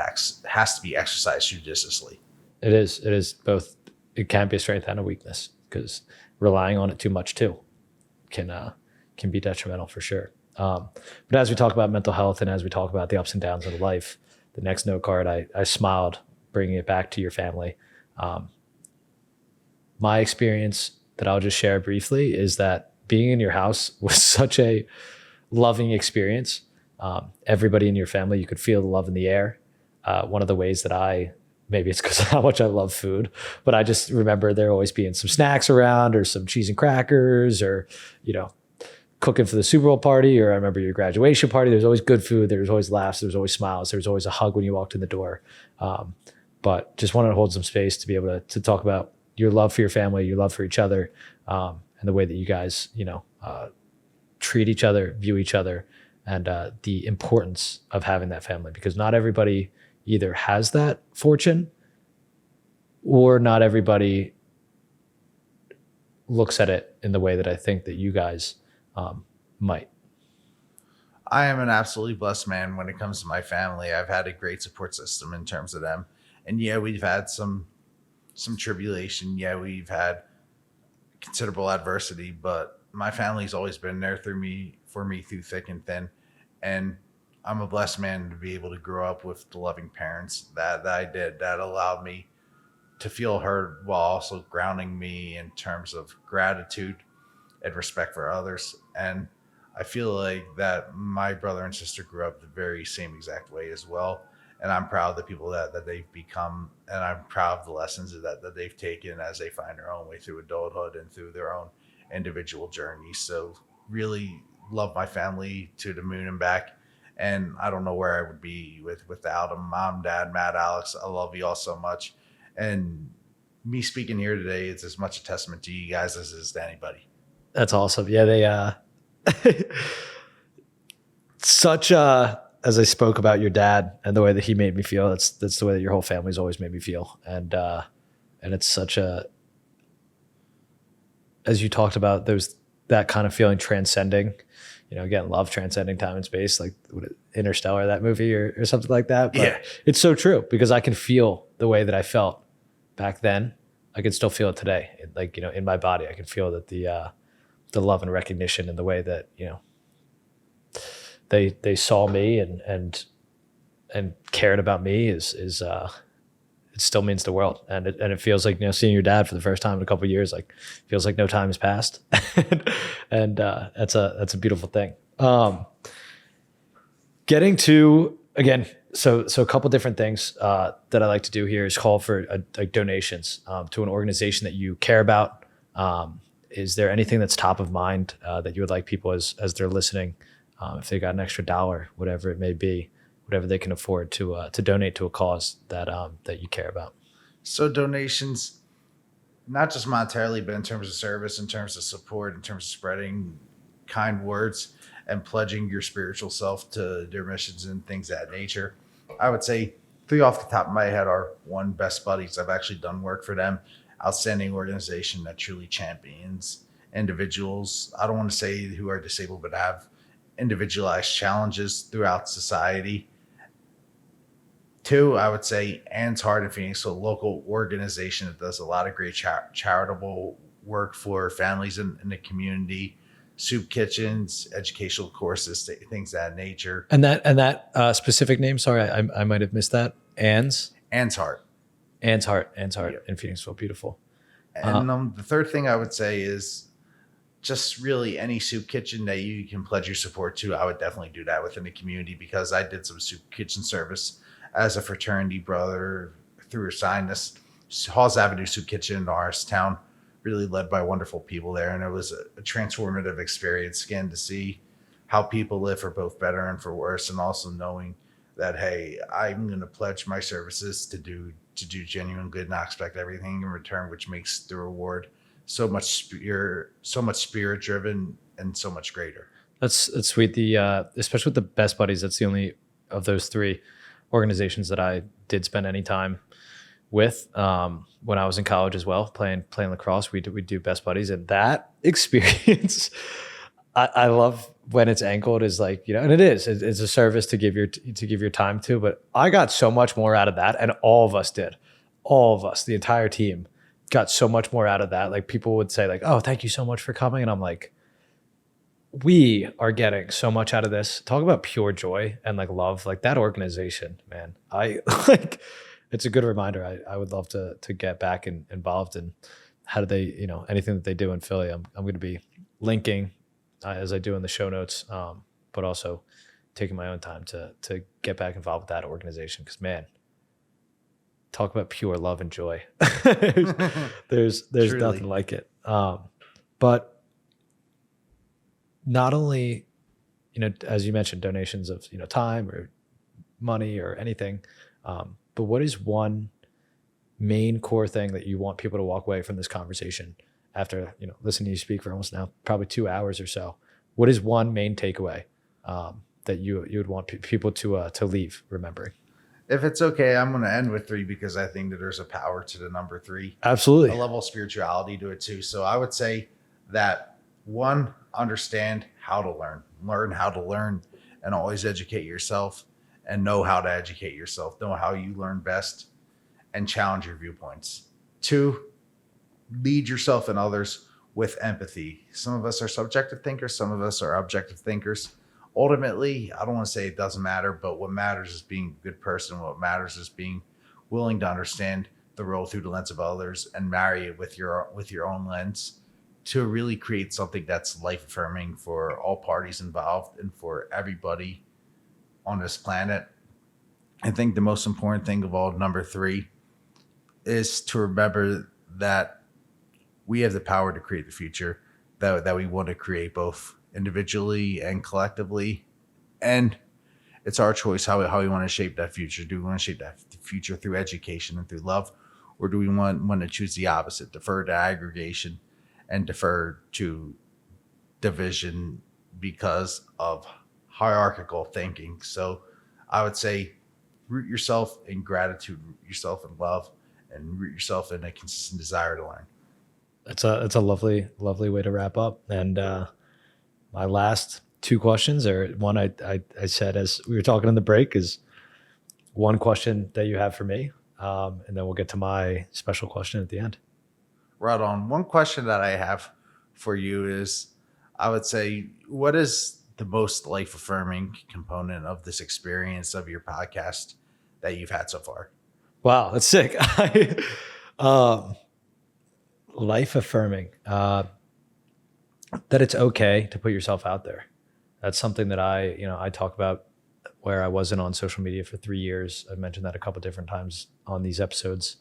has to be exercised judiciously. It is both. It can be a strength and a weakness, because relying on it too much too can be detrimental for sure. But as we talk about mental health and as we talk about the ups and downs of life, the next note card, I smiled bringing it back to your family. My experience that I'll just share briefly is that being in your house was such a loving experience. Everybody in your family, you could feel the love in the air. One of the ways that maybe it's because of how much I love food, but I just remember there always being some snacks around or some cheese and crackers or, cooking for the Super Bowl party, or I remember your graduation party. There's always good food. There's always laughs. There's always smiles. There's always a hug when you walked in the door. But just wanted to hold some space to be able to talk about your love for your family, your love for each other, and the way that you guys, treat each other, view each other, and the importance of having that family, because not everybody either has that fortune or not everybody looks at it in the way that I think that you guys might. I am an absolutely blessed man when it comes to my family. I've had a great support system in terms of them. And yeah, we've had some tribulation. Yeah, we've had considerable adversity, but my family's always been there for me through thick and thin. And I'm a blessed man to be able to grow up with the loving parents that I did, that allowed me to feel heard while also grounding me in terms of gratitude and respect for others. And I feel like that my brother and sister grew up the very same exact way as well. And I'm proud of the people that they've become. And I'm proud of the lessons that they've taken as they find their own way through adulthood and through their own individual journeys. So really love my family to the moon and back. And I don't know where I would be without them. Mom, Dad, Matt, Alex, I love you all so much. And me speaking here today, it's as much a testament to you guys as it is to anybody. That's awesome. Yeah, they such as I spoke about your dad and the way that he made me feel, that's the way that your whole family's always made me feel. And it's such a, as you talked about, there's that kind of feeling transcending, again, love transcending time and space, like Interstellar, that movie or something like that. But yeah, it's so true because I can feel the way that I felt back then. I can still feel it today. Like, in my body, I can feel that the love and recognition and the way that, they saw me and cared about me is it still means the world. And it feels like, seeing your dad for the first time in a couple of years, like feels like no time has passed. and that's a beautiful thing. Getting to, again, so a couple different things that I like to do here is call for like donations to an organization that you care about. Is there anything that's top of mind that you would like people as they're listening, if they got an extra dollar, whatever it may be, whatever they can afford to donate to a cause that you care about? So donations, not just monetarily, but in terms of service, in terms of support, in terms of spreading kind words and pledging your spiritual self to their missions and things of that nature. I would say 3 off the top of my head are one, Best Buddies. I've actually done work for them. Outstanding organization that truly champions individuals. I don't want to say who are disabled, but have individualized challenges throughout society. 2, I would say Anne's Heart in Phoenix, a local organization that does a lot of great charitable work for families in the community, soup kitchens, educational courses, things of that nature. And that specific name, sorry, I might have missed that. Anne's Heart. Anne's Heart Yep. in Phoenixville. Beautiful. And the third thing I would say is just really any soup kitchen that you can pledge your support to. I would definitely do that within the community because I did some soup kitchen service as a fraternity brother through Sinus. Halls Avenue Soup Kitchen in Norristown, really led by wonderful people there. And it was a transformative experience, again, to see how people live for both better and for worse. And also knowing that, hey, I'm going to pledge my services to do genuine good and not expect everything in return, which makes the reward so much spirit driven and so much greater. That's sweet. Especially with the Best Buddies, that's the only of those 3 organizations that I did spend any time with when I was in college as well, playing lacrosse. We do Best Buddies, and that experience, I love when it's angled is like, and it's a service to give your time to, but I got so much more out of that. And all of us, the entire team got so much more out of that. Like people would say like, oh, thank you so much for coming. And I'm like, we are getting so much out of this. Talk about pure joy and like love, like that organization, man. I like, it's a good reminder. I would love to get back involved in how do they, anything that they do in Philly. I'm going to be linking as I do in the show notes, but also taking my own time to get back involved with that organization. Cause man, talk about pure love and joy. there's nothing like it. But not only, as you mentioned, donations of, time or money or anything, but what is one main core thing that you want people to walk away from this conversation after, listening to you speak for almost now, probably 2 hours or so? What is one main takeaway that you would want people to leave remembering? If it's okay, I'm going to end with 3 because I think that there's a power to the number 3. Absolutely. A level of spirituality to it too. So I would say that 1, understand how to learn how to learn. and always educate yourself and know how to educate yourself, know how you learn best and challenge your viewpoints. 2, lead yourself and others with empathy. Some of us are subjective thinkers, some of us are objective thinkers. Ultimately, I don't want to say it doesn't matter, but what matters is being a good person. What matters is being willing to understand the world through the lens of others and marry it with your own lens to really create something that's life affirming for all parties involved and for everybody on this planet. I think the most important thing of all, number 3, is to remember that we have the power to create the future that we want to create, both individually and collectively. And it's our choice how we want to shape that future. Do we want to shape that future through education and through love? Or do we want to choose the opposite, defer to aggregation and defer to division because of hierarchical thinking? So I would say root yourself in gratitude, root yourself in love, and root yourself in a consistent desire to learn. It's a lovely way to wrap up. And my last 2 questions are one I said as we were talking in the break is one question that you have for me, and then we'll get to my special question at the end. Right on. One question that I have for you is, I would say, what is the most life affirming component of this experience of your podcast that you've had so far? Wow, that's sick. Life affirming, that it's okay to put yourself out there. That's something that I talk about, where I wasn't on social media for 3 years. I mentioned that a couple different times on these episodes.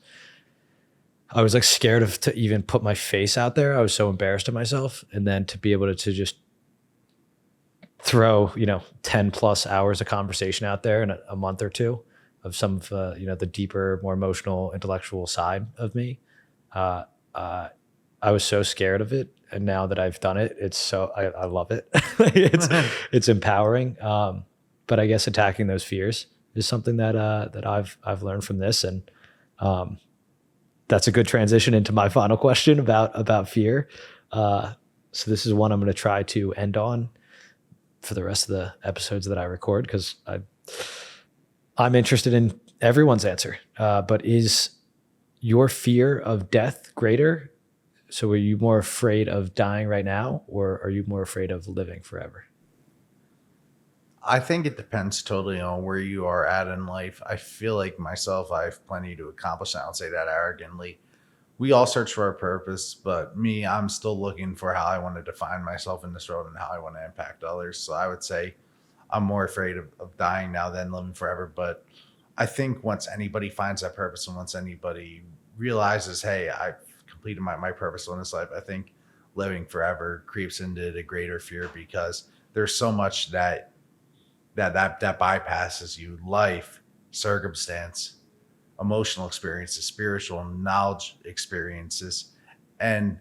I was like scared to even put my face out there. I was so embarrassed of myself. And then to be able to just throw, 10 plus hours of conversation out there in a month or 2 of some of, the deeper, more emotional, intellectual side of me. I was so scared of it. And now that I've done it, I love it. It's empowering. But I guess attacking those fears is something that I've learned from this. And, that's a good transition into my final question about fear. So this is one I'm going to try to end on for the rest of the episodes that I record, because I'm interested in everyone's answer. But is your fear of death greater? So are you more afraid of dying right now, or are you more afraid of living forever? I think it depends totally on where you are at in life. I feel like myself, I have plenty to accomplish. I don't say that arrogantly. We all search for our purpose, but me, I'm still looking for how I want to define myself in this world and how I want to impact others. So I would say I'm more afraid of dying now than living forever. But I think once anybody finds that purpose and once anybody realizes, hey, I've completed my purpose on this life, I think living forever creeps into the greater fear, because there's so much that bypasses you: life, circumstance, emotional experiences, spiritual knowledge experiences. And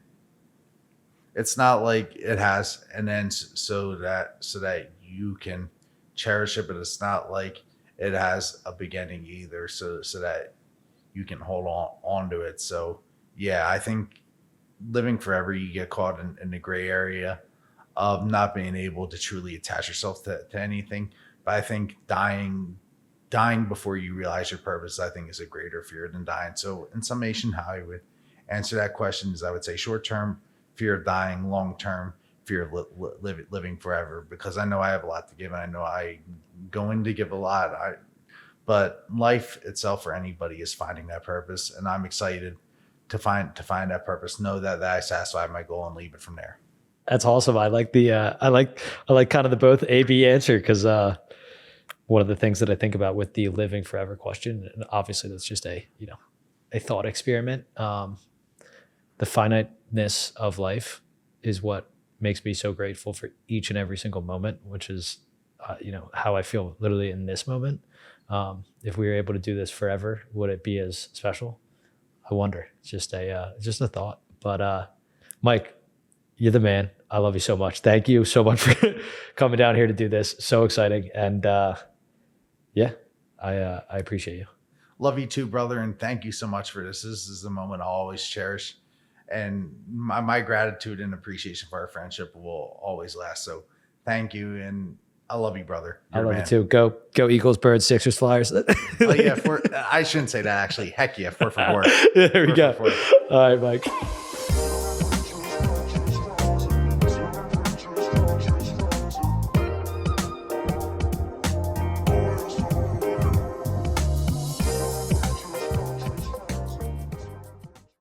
it's not like it has an end so that you can cherish it, but it's not like it has a beginning either, so that you can hold on to it. So yeah, I think living forever, you get caught in the gray area of not being able to truly attach yourself to anything. But I think dying before you realize your purpose, I think, is a greater fear than dying. So in summation, how I would answer that question is, I would say short-term fear of dying, long-term fear of living forever, because I know I have a lot to give, and I know I'm going to give a lot. But life itself for anybody is finding that purpose, and I'm excited to find that purpose, know that I satisfy my goal and leave it from there. That's awesome. I like the I like kind of the both A/B answer, because one of the things that I think about with the living forever question, and obviously that's just a thought experiment. The finiteness of life is what makes me so grateful for each and every single moment, which is how I feel literally in this moment. If we were able to do this forever, would it be as special? I wonder. It's just a thought. But Mike, you're the man. I love you so much. Thank you so much for coming down here to do this. So exciting. And yeah, I appreciate you. Love you too, brother. And thank you so much for this. This is a moment I'll always cherish. And my gratitude and appreciation for our friendship will always last. So thank you. And I love you, brother. I You're a love man. you too. Go Eagles, Birds, Sixers, Flyers. Oh, yeah, I shouldn't say that actually. Heck yeah, 4 for 4. There we 4 go. for 4. All right, Mike.